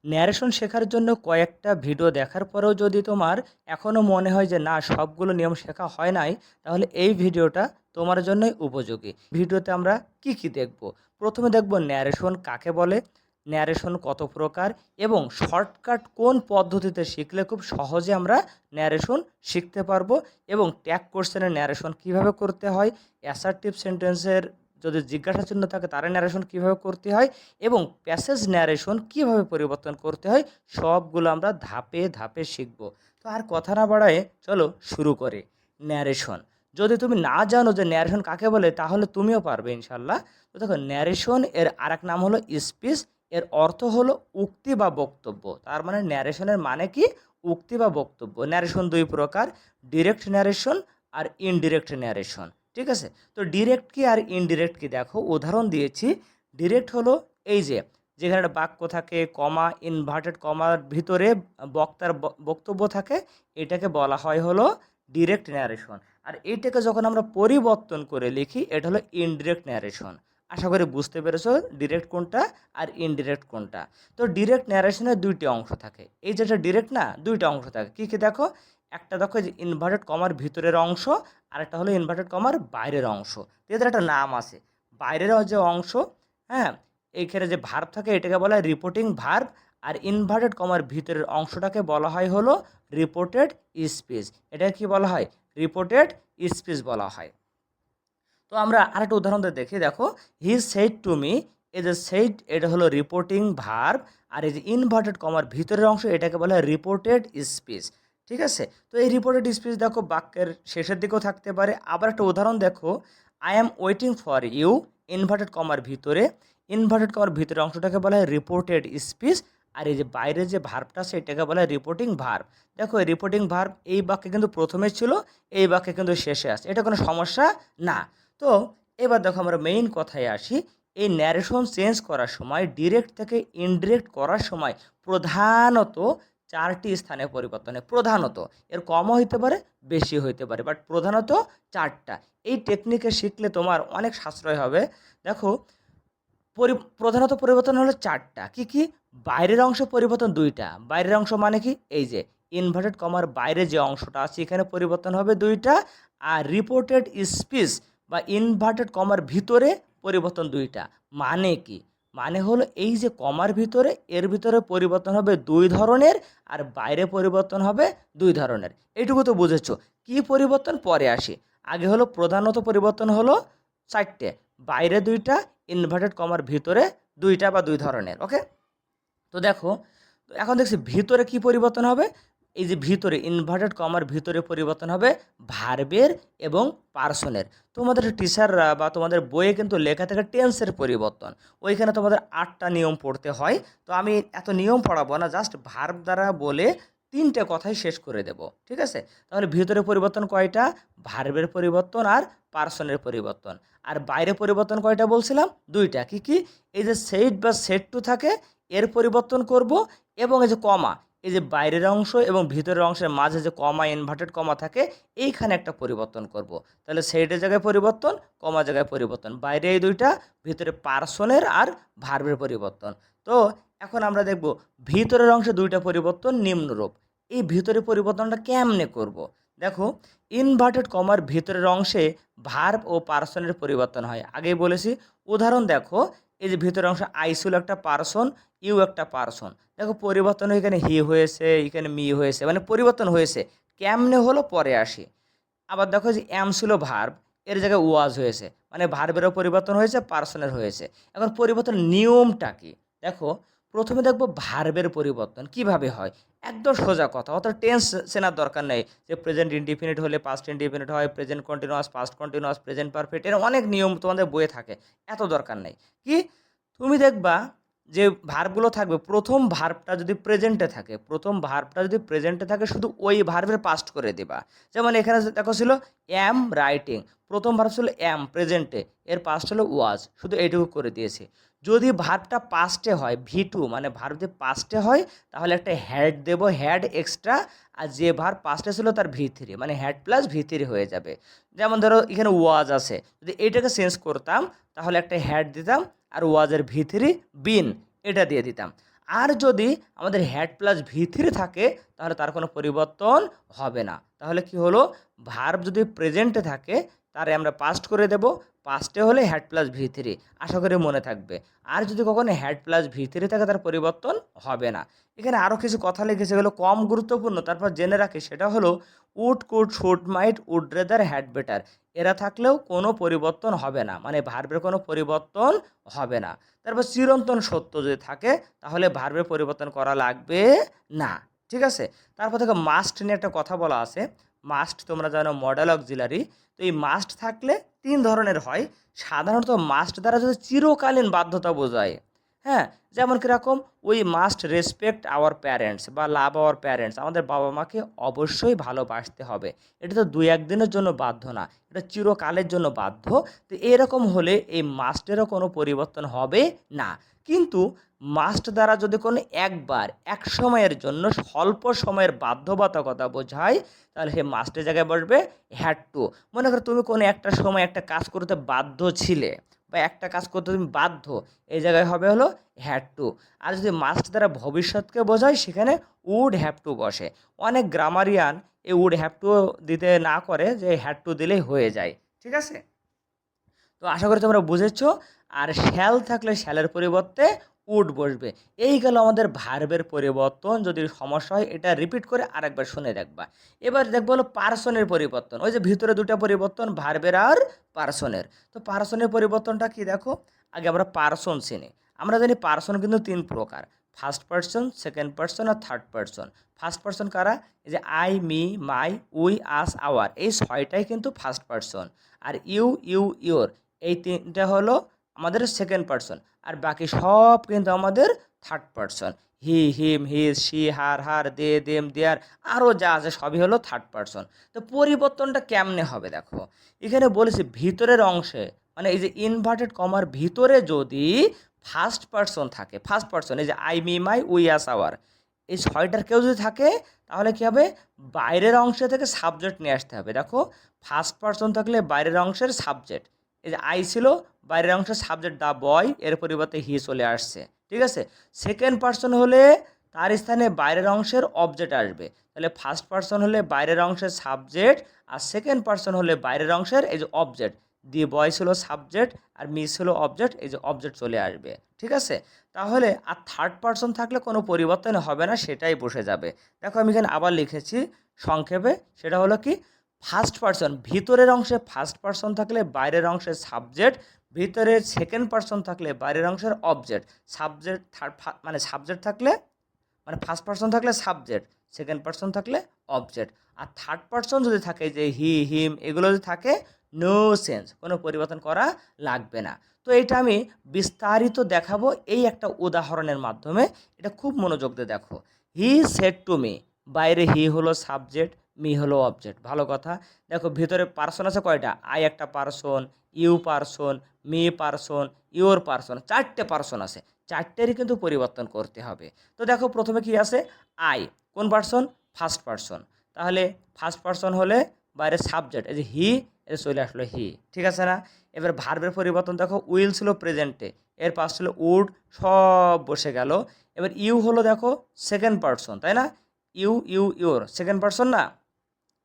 Narration শেখার জন্য কয়েকটা ভিডিও দেখার পরেও যদি তোমার এখনও মনে হয় যে না সবগুলো নিয়ম শেখা হয় নাই, তাহলে এই ভিডিওটা তোমার জন্যই উপযোগী। ভিডিওতে আমরা কি কি দেখব? প্রথমে দেখব ন্যারেশন কাকে বলে, ন্যারেশন কত প্রকার এবং শর্টকাট কোন পদ্ধতিতে শিখলে খুব সহজে আমরা ন্যারেশন শিখতে পারবো, এবং ট্যাগ কোশ্চেনের ন্যারেশন কিভাবে করতে হয়, অ্যাসার্টিভ সেন্টেন্সের যদি জিজ্ঞাসা চিহ্ন থাকে তার ন্যারেশন কিভাবে করতে হয়, এবং প্যাসেজ ন্যারেশন কিভাবে পরিবর্তন করতে হয়, সবগুলো আমরা ধাপে ধাপে শিখব। তো আর কথা না বাড়ায় চলো শুরু করে। ন্যারেশন যদি তুমি না জানো যে ন্যারেশন কাকে বলে, তাহলে তুমিও পারবে ইনশাল্লাহ। তো দেখো, ন্যারেশন এর আরেক নাম হলো স্পিচ। এর অর্থ হলো উক্তি বা বক্তব্য। তার মানে ন্যারেশনের মানে কি? উক্তি বা বক্তব্য। ন্যারেশন দুই প্রকার, ডিরেক্ট ন্যারেশন আর ইনডিরেক্ট ন্যারেশন। ঠিক আছে? তো ডিরেক্ট কি আর ইনডিরেক্ট কি, দেখো উদাহরণ দিয়েছি। ডিরেক্ট হলো এই যে, যেখানে একটা বাক্য থাকে, কমা, ইনভার্টেড কমার ভিতরে বক্তার বক্তব্য থাকে, এটাকে বলা হয় হলো ডিরেক্ট ন্যারেশন। আর এইটাকে যখন আমরা পরিবর্তন করে লিখি, এটা হলো ইনডিরেক্ট ন্যারেশন। আশা করি বুঝতে পেরেছো ডিরেক্ট কোনটা আর ইনডিরেক্ট কোনটা। তো ডিরেক্ট ন্যারেশনের দুইটি অংশ থাকে। এই যেটা ডিরেক্ট না, দুইটা অংশ থাকে। কী কী দেখো, একটা দেখো যে ইনভার্টেড কমার ভিতরের অংশ, আরেকটা হলো ইনভার্টেড কমার বাইরের অংশ। এদের একটা নাম আছে। বাইরের যে অংশ, হ্যাঁ, এইখানে যে ভার্ব থাকে এটাকে বলা হয় রিপোর্টিং ভার্ব, আর ইনভার্টেড কমার ভিতরের অংশটাকে বলা হয় হলো রিপোর্টেড স্পিচ। এটা কি বলা হয়? রিপোর্টেড স্পিচ বলা হয়। তো আমরা আরেকটা উদাহরণ দেখি। দেখো, হি সেইড টু মি, এই যে সেইড এটা হলো রিপোর্টিং ভার্ব, আর এই যে ইনভার্টেড কমার ভিতরের অংশ এটাকে বলা হয় রিপোর্টেড স্পিচ। ঠিক আছে? তো এই রিপোর্টেড স্পিচ দেখো বাক্যের শেষের দিকেও থাকতে পারে। আবার একটা উদাহরণ দেখো, I am waiting for you, inverted কমার ভিতরে, ইনভার্টেড কমার ভিতরের অংশটাকে বলা হয় রিপোর্টেড স্পিচ, আর এই যে বাইরে যে ভার্বটা সেটাকে বলা হয় রিপোর্টিং ভার্ব। দেখো, এই রিপোর্টিং ভার্ব এই বাক্যে কিন্তু প্রথমে ছিল, এই বাক্যে কিন্তু শেষে আসে, এটা কোনো সমস্যা না। তো এবার দেখো আমরা মেইন কথায় আসি। এই ন্যারেশন চেঞ্জ করার সময়, ডিরেক্ট থেকে ইনডিরেক্ট করার সময় প্রধানত চারটি স্থানে পরিবর্তন হয়। প্রধানত, এর কমও হইতে পারে, বেশি হইতে পারে, বাট প্রধানত চারটা। এই টেকনিকে শিখলে তোমার অনেক সাশ্রয় হবে। দেখো, প্রধানত পরিবর্তন হলো চারটা। কি কি? বাইরের অংশ পরিবর্তন দুইটা। বাইরের অংশ মানে কি? এই যে ইনভার্টেড কমার বাইরে যে অংশটা আছে এখানে পরিবর্তন হবে দুইটা। আর রিপোর্টেড স্পিচ বা ইনভার্টেড কমার ভিতরে পরিবর্তন দুইটা। মানে কি? মানে হলো এই যে কমার ভিতরে, এর ভিতরে পরিবর্তন হবে দুই ধরনের, আর বাইরে পরিবর্তন হবে দুই ধরনের। এইটুকু তো বুঝেছো। কি পরিবর্তন পরে আসি। আগে হলো প্রধানত পরিবর্তন হলো চারটে, বাইরে দুইটা, ইনভার্টেড কমার ভিতরে দুইটা বা দুই ধরনের। ওকে? তো দেখো, এখন দেখছি ভিতরে কি পরিবর্তন হবে। এই যে ভিতরে ইনভার্টেড কমার ভিতরে পরিবর্তন হবে ভার্বের এবং পার্সনের। তোমাদের টিচাররা বা তোমাদের বইয়ে কিন্তু লেখা থাকে টেন্সের পরিবর্তন। ওইখানে তোমাদের 8টা নিয়ম পড়তে হয়। তো আমি এত নিয়ম পড়াবো না, জাস্ট ভার্ব দ্বারা বলে তিনটে কথাই শেষ করে দেব। ঠিক আছে? তাহলে ভিতরে পরিবর্তন কয়টা? ভার্বের পরিবর্তন আর পার্সনের পরিবর্তন। আর বাইরে পরিবর্তন কয়টা বলছিলাম? দুইটা। কি কি? এই যে সেইড বা সেট টু থাকে, এর পরিবর্তন করব, এবং এই যে কমা, এই যে বাইরের অংশ এবং ভিতরের অংশের মাঝে যে কমা, ইনভার্টেড কমা থাকে, এইখানে একটা পরিবর্তন করব। তাহলে সেইডের জায়গায় পরিবর্তন, কমা জায়গায় পরিবর্তন, বাইরে এই দুইটা, ভিতরে পার্সনের আর ভার্বের পরিবর্তন। তো এখন আমরা দেখব ভিতরের অংশে দুইটা পরিবর্তন নিম্নরূপ। এই ভিতরে পরিবর্তনটা কেমনে করব। দেখো, ইনভার্টেড কমার ভিতরের অংশে ভার্ব ও পার্সনের পরিবর্তন হয়, আগেই বলেছি। উদাহরণ দেখো, এই যে ভিতরের অংশ আই ছিল একটা পার্সন, ইউ একটা পার্সন। দেখো পরিবর্তন হয়ে এখানে হি হয়েছে, এখানে মি হয়েছে, মানে পরিবর্তন হয়েছে। কেমনে হলো পরে আসি। আবার দেখো যে অ্যাম ছিল ভার্ব, এর জায়গায় ওয়াজ হয়েছে, মানে ভার্বেরও পরিবর্তন হয়েছে, পার্সনের হয়েছে। এখন পরিবর্তন নিয়মটা কি? দেখো, প্রথমে দেখবো ভার্বের পরিবর্তন কিভাবে হয়। একদম সোজা কথা, অত টেন্স চেনার দরকার নেই যে প্রেজেন্ট ইনডিফিনিট হলে পাস্ট ইনডিফিনিট হয়, present continuous, past continuous, present perfect, এর অনেক নিয়ম তোমাদের বইয়ে থাকে, এত দরকার নেই। কি? তুমি দেখবা যে ভার্বগুলো থাকবে, প্রথম ভার্বটা যদি প্রেজেন্টে থাকে, প্রথম ভার্বটা যদি প্রেজেন্টে থাকে শুধু ওই ভার্বের পাস্ট করে দিবা। যেমন এখানে দেখো ছিল অ্যাম রাইটিং, প্রথম ভার্ব ছিল অ্যাম প্রেজেন্টে, এর পাস্ট হলো ওয়াজ, শুধু এইটুকু করে দিয়েছি। যদি ভার্বটা পাস্টে হয়, ভি2 মানে ভার্ব যদি পাস্টে হয়, তাহলে একটা হ্যাড দেব, হ্যাড এক্সট্রা। আর যে ভার্ব পাস্টে ছিল তার ভি3, মানে হ্যাড প্লাস ভি3 হয়ে যাবে। যেমন ধরো এখানে ওয়াজ আছে, যদি এইটাকে চেঞ্জ করতাম তাহলে একটা হ্যাড দিতাম, আর ওয়াজের ভি3 বিন এটা দিয়ে দিতাম। আর যদি আমাদের হ্যাড প্লাস ভি3 থাকে তাহলে তার কোনো পরিবর্তন হবে না। তাহলে কি হলো, ভার্ব যদি প্রেজেন্টে থাকে তারে আমরা পাস্ট করে দেব, পাস্টে হলে হ্যাড প্লাস ভি3, আশা করি মনে থাকবে। আর যদি কখনো হ্যাড প্লাস ভি3 থাকে তার পরিবর্তন হবে না। এখানে আরও কিছু কথা লিখেছে, গেলো কম গুরুত্বপূর্ণ, তারপর জেনে রাখি, সেটা হলো would, could, should, might, would rather, had better, এরা থাকলেও কোনো পরিবর্তন হবে না, মানে ভার্বের কোনো পরিবর্তন হবে না। তারপর চিরন্তন সত্য যদি থাকে তাহলে ভার্বের পরিবর্তন করা লাগবে না, ঠিক আছে। তারপর থেকে মাস্ট নিয়ে একটা কথা বলা আছে। মাস্ট তোমরা জানো মডেল অক্সিলারি। তো এই মাস্ট থাকলে 3 ধরনের হয়। সাধারণত মাস্ট দ্বারা যদি চিরকালীন বাধ্যতা বোঝায়, হ্যাঁ, যেমন কীরকম, we must respect our parents বা লাভ আওয়ার প্যারেন্টস, আমাদের বাবা মাকে অবশ্যই ভালোবাসতে হবে। এটা তো 2-1 দিনের জন্য বাধ্য না, এটা চিরকালের জন্য বাধ্য। তো এরকম হলে এই মাস্টেরও কোনো পরিবর্তন হবে না। কিন্তু মাস্ট দ্বারা যদি কোনো একবার এক সময়ের জন্য স্বল্প সময়ের বাধ্যবাধকতা বোঝায় তাহলে সে মাস্টের জায়গায় বসবে হ্যাড টু। মনে করো তুমি কোনো একটা সময় একটা কাজ করতে বাধ্য ছিলে বা একটা কাজ করতে তুমি বাধ্য, এই জায়গায় হবে হলো হ্যাড টু। আর যদি মাস্ট দ্বারা ভবিষ্যৎকে বোঝায় সেখানে উড হ্যাভ টু বসে। অনেক গ্রামারিয়ান এই উড হ্যাভ টু দিতে না করে, যে হ্যাড টু দিলেই হয়ে যায়, ঠিক আছে। তো আশা করি তোমরা বুঝেছো। আর শ্যাল থাকলে শ্যালের পরিবর্তে উড বসবে। এই গেল আমাদের ভার্বের পরিবর্তন। যদি সমস্যা হয় এটা রিপিট করে আরেকবার শুনে দেখবা। এবার দেখবো হলো পার্সনের পরিবর্তন। ওই যে ভিতরে দুটো পরিবর্তন, ভার্বের আর পার্সনের। তো পার্সনের পরিবর্তনটা কি দেখো, আগে আমরা পার্সন চিনি। আমরা জানি পার্সন কিন্তু 3 প্রকার, ফার্স্ট পার্সন, সেকেন্ড পার্সন আর থার্ড পার্সন। ফার্স্ট পার্সন কারা, এই যে I, me, my, we, us, our, এই 6টাই কিন্তু ফার্স্ট পার্সন। আর ইউ, ইউর, এই 3টা হলো আমাদের সেকেন্ড পার্সন। আর বাকি সব কিন্তু আমাদের third person. He, him, his, she, her, they, them, their, আরও যা আছে সবই হলো থার্ড পার্সন। তো পরিবর্তনটা কেমনে হবে দেখো, এখানে বলেছি ভিতরের অংশে, মানে এই যে ইনভার্টেড কমার ভিতরে যদি ফার্স্ট পার্সন থাকে, ফার্স্ট পার্সন, এই যে I, me, my, we, us, our, এই 6টার কেউ যদি থাকে তাহলে কী হবে, বাইরের অংশে থেকে সাবজেক্ট নিয়ে আসতে হবে। দেখো ফার্স্ট পার্সন থাকলে বাইরের অংশের সাবজেক্ট, এই যে আই ছিল, বাইরের অংশের সাবজেক্ট দ্য বয়, এর পরিবর্তে হি চলে আসছে, ঠিক আছে। সেকেন্ড পার্সন হলে তার স্থানে বাইরের অংশের অবজেক্ট আসবে। তাহলে ফার্স্ট পার্সন হলে বাইরের অংশের সাবজেক্ট, আর সেকেন্ড পার্সন হলে বাইরের অংশের এই যে অবজেক্ট, দি বয় ছিল সাবজেক্ট আর মি ছিল অবজেক্ট, এই যে অবজেক্ট চলে আসবে, ঠিক আছে। তাহলে আর থার্ড পার্সন থাকলে কোনো পরিবর্তন হবে না, সেটাই বসে যাবে। দেখো আমি এখানে আবার লিখেছি সংক্ষেপে, সেটা হলো কি, ফার্স্ট পার্সন ভিতরের অংশে ফার্স্ট পার্সন থাকলে বাইরের অংশের সাবজেক্ট, ভিতরের সেকেন্ড পার্সন থাকলে বাইরের অংশের অবজেক্ট, সাবজেক্ট থার্ড, মানে সাবজেক্ট থাকলে, মানে ফার্স্ট পার্সন থাকলে সাবজেক্ট, সেকেন্ড পার্সন থাকলে অবজেক্ট, আর থার্ড পার্সন যদি থাকে যে হি, হিম, এগুলো যদি থাকে নো সেন্স, কোনো পরিবর্তন করা লাগবে না। তো এটা আমি বিস্তারিত দেখাবো এই একটা উদাহরণের মাধ্যমে। এটা খুব মনোযোগ দিয়ে দেখো। হি সেড টু মি, বাইরে হি হলো সাবজেক্ট, মি হলো অবজেক্ট, ভালো কথা। দেখো ভিতরে পার্সন আছে কয়টা, আই একটা person, you person, me person, your person, 4টে পার্সন আছে, 4টেরই কিন্তু পরিবর্তন করতে হবে। তো দেখো প্রথমে কি আছে, আই, কোন পার্সন, ফার্স্ট পার্সন। তাহলে ফার্স্ট পার্সন হলে বাইরে সাবজেক্ট, এই যে হি, এ চলে আসলো হি, ঠিক আছে না। এবার ভার্বের পরিবর্তন দেখো, উইল ছিল প্রেজেন্টে, এর পাশ ছিল উড, সব বসে গেল। এবার ইউ হলো দেখো সেকেন্ড পার্সন, তাই না, ইউর সেকেন্ড পার্সন না।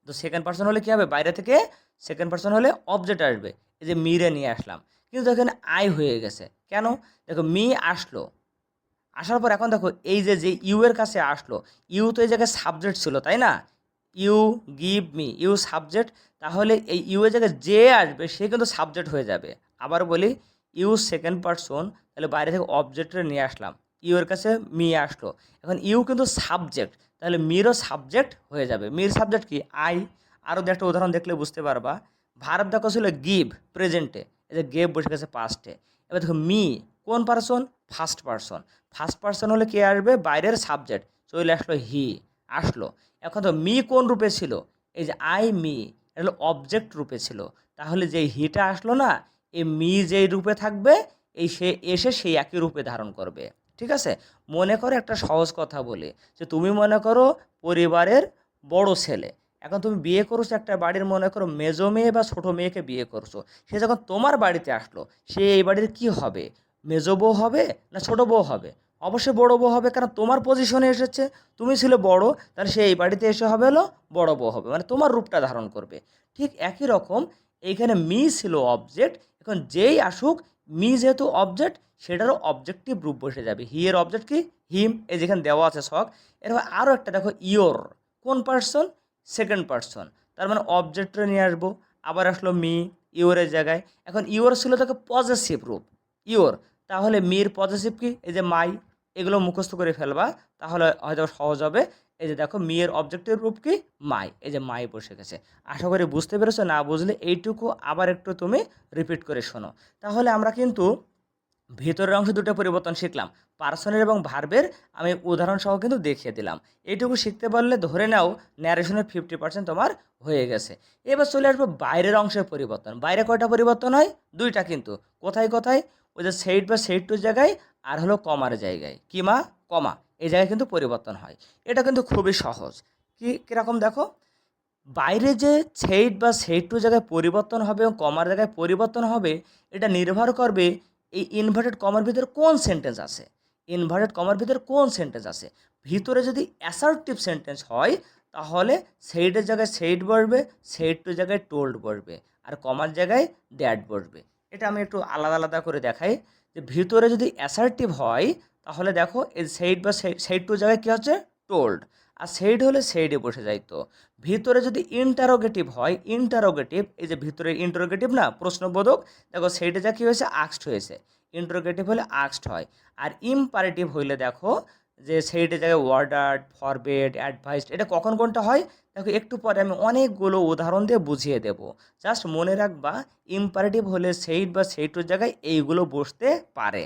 তো সেকেন্ড পার্সন হলে কী হবে, বাইরে থেকে সেকেন্ড পার্সন হলে অবজেক্ট আসবে, এই যে মিরে নিয়ে আসলাম, কিন্তু এখানে আই হয়ে গেছে কেন, দেখো মি আসলো, আসার পর এখন দেখো এই যে যে ইউ এর কাছে আসলো, ইউ তো এই জায়গায় সাবজেক্ট ছিল, তাই না, you give me, you subject, তাহলে এই ইউ এর জায়গায় যে আসবে সে কিন্তু সাবজেক্ট হয়ে যাবে। আবার বলি, ইউ সেকেন্ড পার্সন, তাহলে বাইরে থেকে অবজেক্টে নিয়ে আসলাম, ইউ এর কাছে মি আসলো, এখন ইউ কিন্তু সাবজেক্ট, তাহলে মিরও সাবজেক্ট হয়ে যাবে। মির সাবজেক্ট কি, আই। আরও একটা উদাহরণ দেখলে বুঝতে পারবা, ভার্ব দেখো ছিল গিভ প্রেজেন্টে, এই যে গেভ বসে গেছে পাস্টে। এবার দেখো মি কোন person, first person, first person হলে কে আসবে, বাইরের সাবজেক্ট, চলে আসলো হি, আসলো। এখন তো মি কোন রূপে ছিল, এই যে আই মি, এটা হলো অবজেক্ট রূপে ছিল, তাহলে যেই হিটা আসলো না, এই মি যেই রূপে থাকবে, এই সে এসে সেই একই রূপে ধারণ করবে, ঠিক আছে। মনে করো একটা সহজ কথা বলি, যে তুমি মনে করো পরিবারের বড় ছেলে, এখন তুমি বিয়ে করছো একটা বাড়ির, মনে করো মেজো মেয়ে বা ছোটো মেয়েকে বিয়ে করছো, সে যখন তোমার বাড়িতে আসলো, সে এই বাড়ির কি হবে, মেজো বউ হবে না ছোটো বউ হবে, অবশ্যই বড় বউ হবে, কারণ তোমার পজিশনে এসেছে, তুমি ছিলে বড়, তাহলে সে এই বাড়িতে এসে হবে হলো বড় বউ হবে, মানে তোমার রূপটা ধারণ করবে। ঠিক একই রকম এইখানে মি ছিল অবজেক্ট, এখন যেই আসুক, মি যেহেতু অবজেক্ট, সেটারও অবজেক্টিভ রূপ বসে যাবে। হি এর অবজেক্ট কি? হিম, এই যেখানে দেওয়া আছে শখ। এরপর আরও একটা দেখো, ইয়োর, কোন পার্সন? সেকেন্ড পার্সন, তার মানে অবজেক্টটা নিয়ে আসবো, আবার আসলো মি ইওরের জায়গায়। এখন ইওর ছিল দেখো পজেসিভ রূপ, ইওর, তাহলে মির পজেসিভ কি? এই যে মাই, এগুলো মুখস্থ করে ফেলবা, তাহলে হয়তো সহজ হবে। এই যে দেখো মিয়ের অবজেক্টিভ রূপ কি? মাই, এই যে মাই বসে গেছে। আশা করি বুঝতে পেরেছো, না বুঝলে এইটুকু আবার একটু তুমি রিপিট করে শোনো। তাহলে আমরা কিন্তু ভিতরের অংশ দুটো পরিবর্তন শিখলাম, পার্সনের এবং ভার্বের আমি উদাহরণ সহ কিন্তু দেখিয়ে দিলাম। এইটুকু শিখতে পারলে ধরে নাও ন্যারেশনের 50% তোমার হয়ে গেছে। এবার চলে আসবো বাইরের অংশের পরিবর্তন। বাইরে কয়টা পরিবর্তন হয়? দুইটা কিন্তু। কোথায় কোথায়? ওই যে সেইড বা সেইড টু জায়গায়, আর হলো কমার জায়গায়। কি মা? কমা, এই জায়গায় কিন্তু পরিবর্তন হয়। এটা কিন্তু খুবই সহজ। কীরকম দেখো, বাইরে যে সেইড বা সেইড টু জায়গায় পরিবর্তন হবে এবং কমার জায়গায় পরিবর্তন হবে, এটা নির্ভর করবে এই ইনভার্টেড কমার ভিতরে কোন সেন্টেন্স আছে। ইনভার্টেড কমার ভিতরে কোন সেন্টেন্স আছে? ভিতরে যদি অ্যাসার্টিভ সেন্টেন্স হয়, তাহলে সেইডের জায়গায় সেইড বসবে, সেইড টু জায়গায় টোল্ড বসবে, আর কমার জায়গায় দ্যাট বসবে। এটা আমি একটু আলাদা আলাদা করে দেখাই। যে ভিতরে যদি অ্যাসার্টিভ হয়, তাহলে দেখো এই সেইড বা সেইড টু জায়গায় কী হচ্ছে? টোল্ড। আর সেইড হলে সেইডে বসে যাইতো। ভিতরে যদি ইন্টারোগেটিভ হয়, ইন্টারোগেটিভ, এই যে ভিতরে ইন্টারোগেটিভ না, প্রশ্নবোধক, দেখো সেইটা যা কী হয়েছে? আক্সড হয়েছে। ইন্টারোগেটিভ হলে আক্সড হয়। আর ইম্পারেটিভ হইলে দেখো যে সেইটের জায়গায় ওয়ার্ডার্ড, ফরবেড, অ্যাডভাইসড, এটা কখন কোনটা হয়? দেখো একটু পরে আমি অনেকগুলো উদাহরণ দিয়ে বুঝিয়ে দেব। জাস্ট মনে রাখবা, ইম্পারেটিভ হলে সেইট বা সেইটুর জায়গায় এইগুলো বসতে পারে।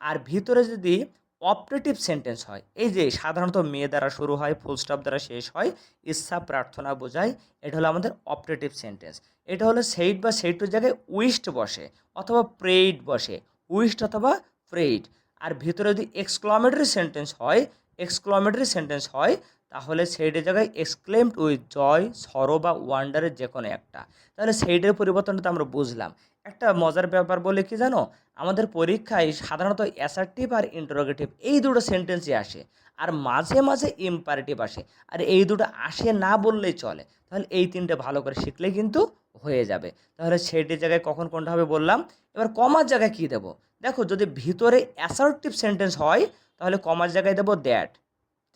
আর ভিতরে যদি অপারেটিভ সেন্টেন্স হয়, এই যে সাধারণত মেয়ে দ্বারা শুরু হয়, ফুল স্টপ দ্বারা শেষ হয়, ইচ্ছা প্রার্থনা বোঝায়, এটা হলো আমাদের অপারেটিভ সেন্টেন্স। এটা হলো সেইট বা সেইটুর জায়গায় উইস্ট বসে, অথবা প্রেইড বসে, উইস্ট অথবা প্রেইড। আর ভিতরে যদি এক্সক্লামেটরি সেন্টেন্স হয়, তাহলে সেইটের জায়গায় এক্সক্লেমড উইথ জয়, সরো বা ওয়ান্ডারের যে কোনো একটা। তাহলে সেইটের পরিবর্তনটা তো আমরা বুঝলাম। একটা মজার ব্যাপার বলে কি জানো, আমাদের পরীক্ষায় সাধারণত অ্যাসার্টিভ আর ইন্টারোগেটিভ এই দুটো সেন্টেন্সই আসে, আর মাঝে মাঝে ইম্পারেটিভ আসে। আর এই দুটো আসে না বললেই চলে। তাহলে এই তিনটে ভালো করে শিখলেই কিন্তু হয়ে যাবে। তাহলে সেইটির জায়গায় কখন কোনটা হবে বললাম। এবার কমার জায়গায় কী দেবো? দেখো যদি ভিতরে অ্যাসার্টিভ সেন্টেন্স হয়, তাহলে কমার জায়গায় দেবো দ্যাট,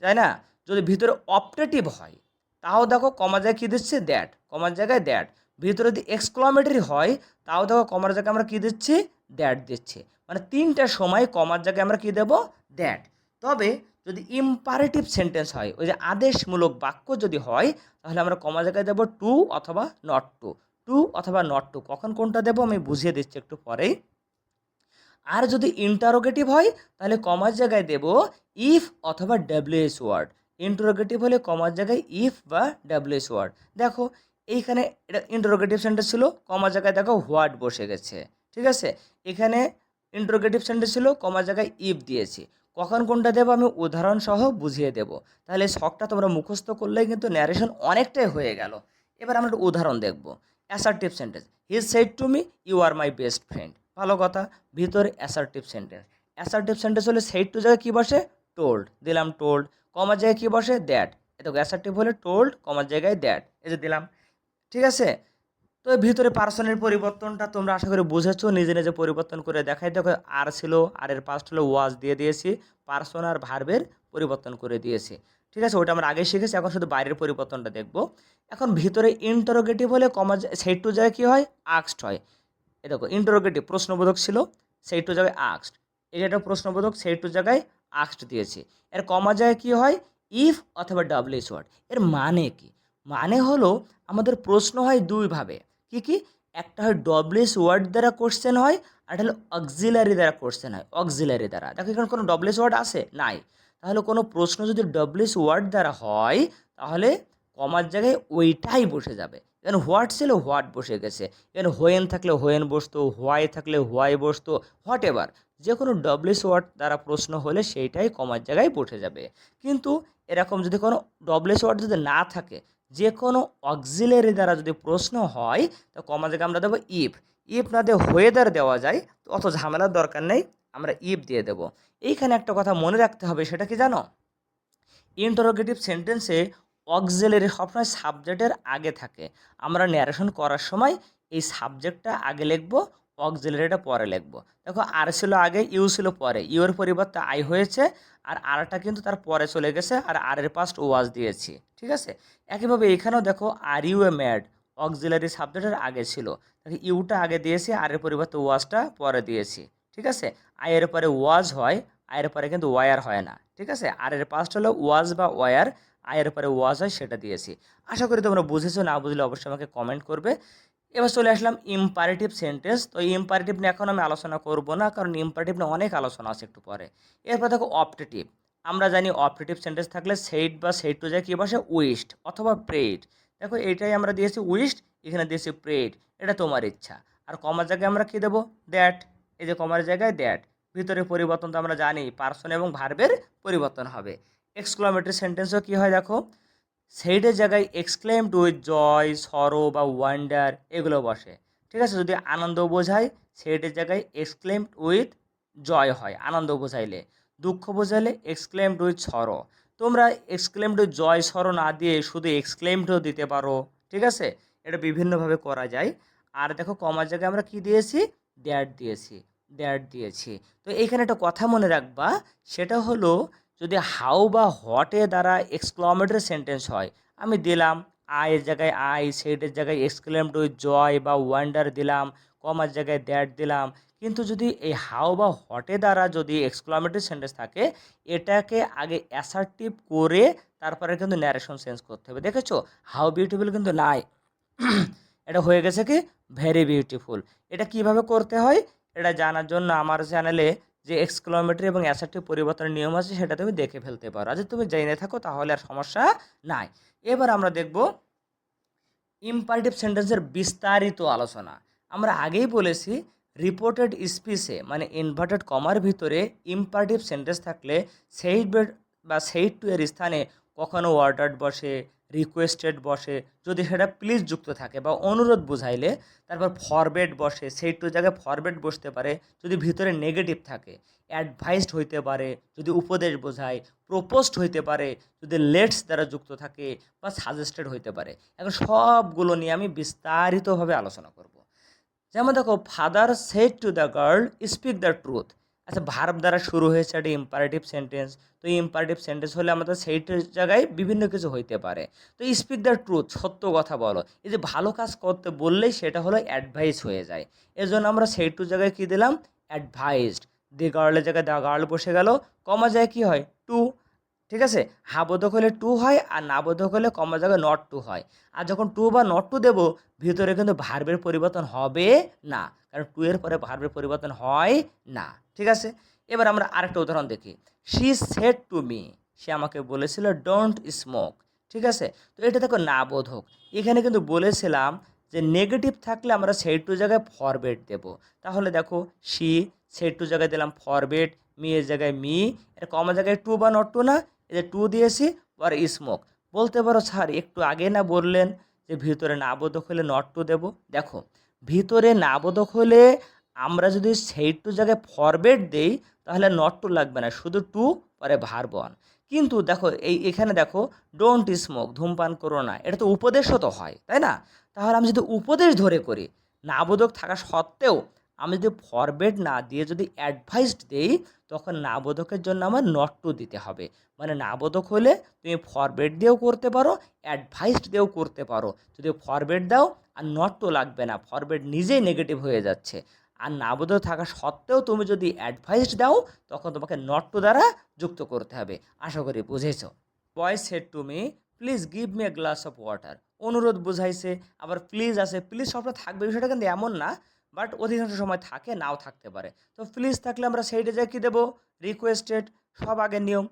তাই না? যদি ভিতরে অপারেটিভ হয়, তাও দেখো কমার জায়গায় কী দিচ্ছে? দ্যাট, কমার জায়গায় দ্যাট। ভিতরে যদি এক্সক্লামেটরি হয়, তাও দেখো কমার জায়গায় আমরা কী দিচ্ছি? দ্যাট দিচ্ছি। মানে তিনটার সময় কমার জায়গায় আমরা কী দেবো? দ্যাট। তবে যদি ইম্পারেটিভ সেন্টেন্স হয়, ওই যে আদেশমূলক বাক্য যদি হয়, তাহলে আমরা কমার জায়গায় দেবো টু অথবা নট টু। টু অথবা নট টু, কখন কোনটা দেবো আমি বুঝিয়ে দিচ্ছি একটু পরেই। আর যদি ইন্টারোগেটিভ হয়, তাহলে কমার জায়গায় দেব ইফ অথবা ডাব্লিউএস ওয়ার্ড। ইন্টারোগেটিভ হলে কমার জায়গায় ইফ বা ডাব্লিউএস ওয়ার্ড। দেখো এইখানে এটা ইন্টারোগেটিভ সেন্টেন্স ছিল, কমার জায়গায় দেখো হোয়াট বসে গেছে, ঠিক আছে? এখানে ইন্টারোগেটিভ সেন্টেন্স ছিল, কমার জায়গায় ইফ দিয়েছি। কখন কোনটা দেবো আমি উদাহরণ সহ বুঝিয়ে দেব। তাহলে এই শখটা তোমরা মুখস্থ করলেই কিন্তু ন্যারেশন অনেকটাই হয়ে গেল। এবার আমরা একটা উদাহরণ দেখব। Assertive sentence, he said to me you are my best friend. ভালো কথা, ভিতরে অ্যাসার্টিভ সেন্টেন্স। অ্যাসার্টিভ সেন্টেন্স হলে সেইড টু জায়গায় কী বসে? টোল্ড, দিলাম টোল্ড। কমার জায়গায় কী বসে? দ্যাট। এত অ্যাসার্টিভ হলে টোল্ড, কমার জায়গায় দ্যাট, এই যে দিলাম, ঠিক আছে? তো এর ভিতরে পার্সনের পরিবর্তনটা তোমরা আশা করি বুঝেছো, নিজে নিজে পরিবর্তন করে দেখাই। দেখো আর ছিল, আর এর পাস্ট হলো ওয়াজ দিয়ে দিয়েছি, পার্সন আর ভার্বের পরিবর্তন করে দিয়েছি, ঠিক আছে? ওটা আমরা আগে শিখেছি, এখন শুধু বাইরের পরিবর্তনটা দেখব। এখন ভিতরে ইন্টারোগেটিভ হলে কমা সেইড টু জায়গায় কী হয়? আক্সড হয়। এ দেখো ইন্টারোগেটিভ প্রশ্নবোধক ছিল, সেইড টু জায়গায় আক্সড। এটা প্রশ্নবোধক, সেইড টু জায়গায় আক্সড দিয়েছি। এর কমা জায়গায় কী হয়? ইফ অথবা ডাব্লিউএস ওয়ার্ড। এর মানে কি? মানে হলো আমাদের প্রশ্ন হয় দুইভাবে। কি কি? একটা হয় ডব্লিউএস ওয়ার্ড দ্বারা কোশ্চেন হয়, আর একটা হলো অক্সিলারি দ্বারা কোশ্চেন হয়। অক্সিলারি দ্বারা, দেখো এখানে কোনো ডব্লিউএস ওয়ার্ড আছে? নাই। তাহলে কোনো প্রশ্ন যদি ডব্লিউএস ওয়ার্ড দ্বারা হয়, তাহলে কমার জায়গায় ওইটাই বসে যাবে। এখানে হোয়াট ছিল, হোয়াট বসে গেছে। এখানে হোয়েন থাকলে হোয়েন বসতো, হোয়াই থাকলে হোয়াই বসতো, হোয়াট এভার। যে কোনো ডব্লিউএস ওয়ার্ড দ্বারা প্রশ্ন হলে সেইটাই কমার জায়গায় বসে যাবে। কিন্তু এরকম যদি কোনো ডব্লিউএস ওয়ার্ড যদি না থাকে, যে কোনো অক্সিলারি দ্বারা যদি প্রশ্ন হয়, তো কমা জায়গায় আমরা দেবো ইফ। ইফ না দিয়ে হোয়েদার দেওয়া যায়, তো অত ঝামেলার দরকার নেই। আমরা ইফ দিয়ে দেব। এইখানে একটা কথা মনে রাখতে হবে, সেটা কি জানো? ইন্টারোগেটিভ সেন্টেন্সে অক্সিলারি সবসময় সাবজেক্টের আগে থাকে। আমরা ন্যারেশন করার সময় এই সাবজেক্টটা আগে লিখবো, অক্সিলারিটা পরে লিখবো। দেখো আর ছিল আগে, ইউ ছিল পরে, ইউর পরিবর্তে আই হয়েছে, আর আরটা কিন্তু তার পরে চলে গেছে, আর আর এর পাস্ট ওয়াজ দিয়েছি, ঠিক আছে? একইভাবে এখানেও দেখো are you a mad, auxiliary সাবজেক্টের আগে ছিল, দেখো ইউটা আগে দিয়েছি, আর এর পরিবর্তে ওয়াজটা পরে দিয়েছি, ঠিক আছে? আই এর পরে ওয়াজ হয়, আয়ের পরে কিন্তু ওয়ার হয় না, ঠিক আছে? আর এর পাস্ট হলো ওয়াজ বা ওয়ার, আয়ের পরে ওয়াজ হয়, সেটা দিয়েছি। আশা করি তোমরা বুঝেছো, না বুঝলে অবশ্যই আমাকে কমেন্ট করবে। এবার চলে আসলাম ইম্পারেটিভ সেন্টেন্স। তো ইম্পারেটিভ নিয়ে এখন আমি আলোচনা করব না, কারণ ইম্পারেটিভ নিয়ে অনেক আলোচনা আছে একটু পরে। এরপর দেখো অপটেটিভ। আমরা জানি অপটেটিভ সেন্টেন্স থাকলে সেইড বা সেইড টু যায় কী বসে, উইস্ট অথবা প্রেড। দেখো এইটাই আমরা দিয়েছি উইস্ট, এখানে দিয়েছি প্রেড, এটা তোমার ইচ্ছা। আর কমার জায়গায় আমরা কী দেবো, দ্যাট, এই যে কমার জায়গায় দ্যাট। ভিতরে পরিবর্তন তো আমরা জানি, পার্সন এবং ভার্বের পরিবর্তন হবে। এক্সক্লামেটরি সেন্টেন্সও কী হয় দেখো, সেইডের জায়গায় এক্সক্লেমড উইথ জয়, সরো বা ওয়ান্ডার এগুলো বসে, ঠিক আছে? যদি আনন্দ বোঝায়, সেইডের জায়গায় এক্সক্লেমড উইথ জয় হয় আনন্দ বোঝাইলে। দুঃখ বোঝাইলে এক্সক্লেমড উইথ সরো। তোমরা এক্সক্লেমড উইথ জয় সরো না দিয়ে শুধু এক্সক্লেমডও দিতে পারো, ঠিক আছে? এটা বিভিন্নভাবে করা যায়। আর দেখো কমার জায়গায় আমরা কি দিয়েছি, দ্যাট দিয়েছি, দ্যাট দিয়েছি। তো এইখানে একটা কথা মনে রাখবা, সেটা হলো যদি হাউ বা হোয়াটের দ্বারা এক্সক্লামেটরি সেন্টেন্স হয়, আমি দিলাম আয়ের জায়গায় আই, সেইডের জায়গায় এক্সক্লেমড উইথ জয় বা ওয়ান্ডার দিলাম, কমার জায়গায় দ্যাট দিলাম। কিন্তু যদি এই হাউ বা হোয়াটের দ্বারা যদি এক্সক্লামেটরি সেন্টেন্স থাকে, এটাকে আগে অ্যাসার্টিভ করে তারপরে কিন্তু ন্যারেশন চেঞ্জ করতে হবে। দেখেছো, হাউ বিউটিফুল কিন্তু নাই, এটা হয়ে গেছে কি ভেরি বিউটিফুল। এটা কিভাবে করতে হয়, এটা জানার জন্য আমার চ্যানেলে যে এক্সক্লামেটরি এবং অ্যাসার্টিভ পরিবর্তনের নিয়ম আছে, সেটা তুমি দেখে ফেলতে পারো। আর যদি তুমি জেনে থাকো তাহলে আর সমস্যা নাই। এবার আমরা দেখব ইম্পারেটিভ সেন্টেন্সের বিস্তারিত আলোচনা। আমরা আগেই বলেছি, রিপোর্টেড স্পিচে মানে ইনভার্টেড কমার ভিতরে ইম্পারেটিভ সেন্টেন্স থাকলে সেইড বা সেইড টু এর স্থানে কখনো অর্ডার্ড বসে, রিকোয়েস্টেড বসে যদি সেটা প্লিজ যুক্ত থাকে, বা অনুরোধ বুঝাইলে তারপর ফরবেড বসে, সেইড টু জায়গায় ফরবেড বসতে পারে যদি ভিতরে নেগেটিভ থাকে, অ্যাডভাইসড হইতে পারে যদি উপদেশ বোঝায়, প্রপোজড হইতে পারে যদি লেটস দ্বারা যুক্ত থাকে, বা সাজেস্টেড হইতে পারে। এখন সবগুলো নিয়ে আমি বিস্তারিতভাবে আলোচনা করব। যেমন দেখো, father said to the girl speak the truth. আচ্ছা, ভার্ব দ্বারা শুরু হয়েছে একটা ইম্পারেটিভ সেন্টেন্স। তো ইম্পারেটিভ সেন্টেন্স হলে আমাদের সেইটার জায়গায় বিভিন্ন কিছু হইতে পারে। তো স্পিক দ্য ট্রুথ, সত্য কথা বলো, এই যে ভালো কাজ করতে বললেই সেটা হলো অ্যাডভাইস হয়ে যায়। এজন্য আমরা সেই টু জায়গায় কী দিলাম, অ্যাডভাইসড। দি গার্লের জায়গায় দ্য গার্ল বসে গেল, কমা যায় কী হয়, টু, ঠিক আছে? হা বোধক হলে টু হয়, আর না বোধক হলে কমা জায়গায় নট টু হয়। আর যখন টু বা নট টু দেবো, ভিতরে কিন্তু ভার্বের পরিবর্তন হবে না, কারণ টু এর পরে ভার্বের পরিবর্তন হয় না, ঠিক আছে? এবার আমরা আরেকটা উদাহরণ দেখি। শি সেড টু মি, সে আমাকে বলেছিল ডোন্ট স্মোক, ঠিক আছে? তো এটা দেখো না বোধক। এখানে কিন্তু বলেছিলাম যে নেগেটিভ থাকলে আমরা সেই টু জায়গায় ফরবেট দেব। তাহলে দেখো, শি সেই টু জায়গায় দিলাম ফরবেট, মি এর জায়গায় মি, এর কমা জায়গায় টু বা নট টু না, এই যে টু দিয়েছি, আর স্মোক। বলতে পারো স্যার একটু আগে না বললেন যে ভিতরে না বোধক হলে নট টু দেবো। দেখো, ভিতরে না বোধক হলে আমরা যদি সেই টু জায়গায় ফরবেট দেই, তাহলে নট টু লাগবে না, শুধু টু পরে ভার্ব অন। কিন্তু দেখো এখানে দেখো, ডোন্ট স্মোক, ধূমপান করো না, এটা তো উপদেশও তো হয়, তাই না? তাহলে আমি যদি উপদেশ ধরে করি, না বোধক থাকা সত্ত্বেও আমি যদি ফরবেট না দিয়ে যদি অ্যাডভাইসড দেই, তখন না বোধকের জন্য আমার নট টু দিতে হবে। মানে না বোধক হলে তুমি ফরবেট দিয়েও করতে পারো, অ্যাডভাইসড দিয়েও করতে পারো। যদি ফরবেট দাও আর নট টু লাগবে না, ফরবেট নিজেই নেগেটিভ হয়ে যাচ্ছে। আর না বোধক থাকা সত্ত্বেও তুমি যদি অ্যাডভাইসড দাও, তখন তোমাকে নট টু দ্বারা যুক্ত করতে হবে। আশা করি বুঝেছো। Boy said to me please give me a glass of water, অনুরোধ বুঝাইছে। আবার প্লিজ আছে, প্লিজ সবটা থাকবে বিষয়টা কিন্তু এমন না, বাট অধিকাংশ সময় থাকে, নাও থাকতে পারে। তো প্লিজ থাকলে আমরা সেইটা জায়গায় কী দেবো, রিকোয়েস্টেড, সব আগের নিয়ম।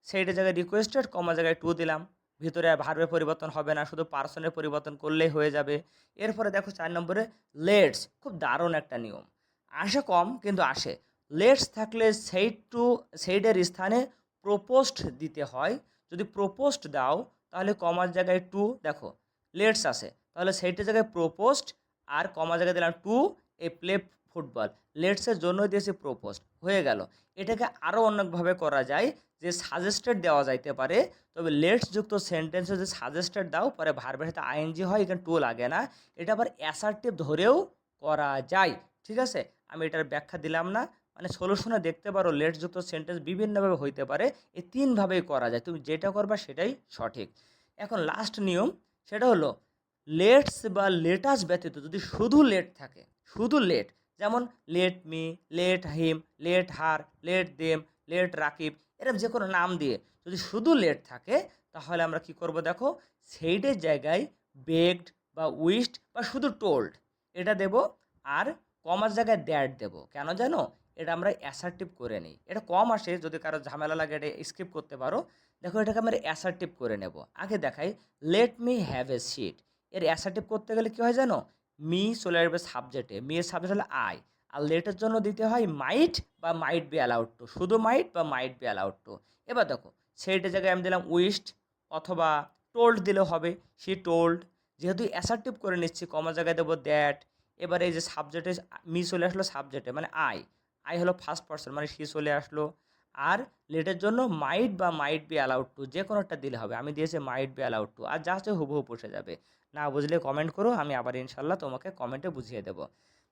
সেইটা জায়গায় রিকোয়েস্টেড, কমা জায়গায় টু দিলাম। ভিতরে ভার্বের পরিবর্তন হবে না, শুধু পার্সনের পরিবর্তন করলেই হয়ে যাবে। এরপরে দেখো 4 নম্বরে লেটস, খুব দারুণ একটা নিয়ম, আসে কম কিন্তু আসে। লেটস থাকলে সেইডের স্থানে প্রপোস্ট দিতে হয়। যদি প্রপোস্ট দাও, তাহলে কমার জায়গায় টু, দেখো লেটস আসে, তাহলে সেইটার জায়গায় প্রপোস্ট, আর কমার জায়গায় দিলাম টু, এই প্লে ফুটবল, লেটসের জন্য দিয়েছি প্রপোজড, হয়ে গেল। এটাকে আরও অনেকভাবে করা যায়, যে সাজেস্টেড দেওয়া যাইতে পারে। তবে লেটস যুক্ত সেন্টেন্সে যদি সাজেস্টেড দাও পরে ভার্বের সাথে আইএনজি হয়, এখানে টু লাগে না। এটা আবার অ্যাসার্টিভ ধরেও করা যায়, ঠিক আছে। আমি এটার ব্যাখ্যা দিলাম না, মানে সলিউশনে দেখতে পারো লেটস যুক্ত সেন্টেন্স বিভিন্নভাবে হইতে পারে, এই তিনভাবেই করা যায়, তুমি যেটা করবা সেটাই সঠিক। এখন লাস্ট নিয়ম, সেটা হলো লেটস বা লেটাস ব্যতীত যদি শুধু লেট থাকে, শুধু লেট, যেমন let me, let him, let her, let them, let Rakib, এরকম যে কোনো নাম দিয়ে যদি শুধু লেট থাকে, তাহলে আমরা কি করব দেখো, সেইডের জায়গায় বেগড বা উইশড বা শুধু টোল্ড এটা দেব, আর কমার জায়গায় দ্যাট দেব। কেন জানো, এটা আমরা অ্যাসার্টিভ করে নিই, এটা কম আসে, যদি কারো ঝামেলা লাগে এটা স্কিপ করতে পারো। দেখো এটাকে আমরা অ্যাসার্টিভ করে নেব। আগে দেখাই, let me have a seat, এর অ্যাসার্টিভ করতে গেলে কী হয় জানো, মি চলে আসবে সাবজেক্টে, মি এর সাবজেক্ট হলো আই, আর লেটের জন্য দিতে হয় মাইট বা মাইট বি অ্যালাউড টু, শুধু মাইট বা মাইট বি অ্যালাউড টু। এবার দেখো সেইটার জায়গায় আমি দিলাম উইস্ট, অথবা টোল্ড দিলেও হবে, সি টোল্ড। যেহেতু অ্যাসার্টিভ করে নিচ্ছি, কমার জায়গায় দেবো দ্যাট। এবার এই যে সাবজেক্টে মি চলে আসলো সাবজেক্টে, মানে আই, আই হলো ফার্স্ট পার্সন, মানে সি চলে আসলো। আর লেটের জন্য মাইট বা মাইট বি অ্যালাউড টু, যে কোনো একটা দিলে হবে, আমি দিয়েছি মাইট বি অ্যালাউড টু, আর যা আছে হুবহু বসে যাবে। না বুঝলে কমেন্ট করো, আমি আবার ইনশাল্লাহ তোমাকে কমেন্টে বুঝিয়ে দেবো।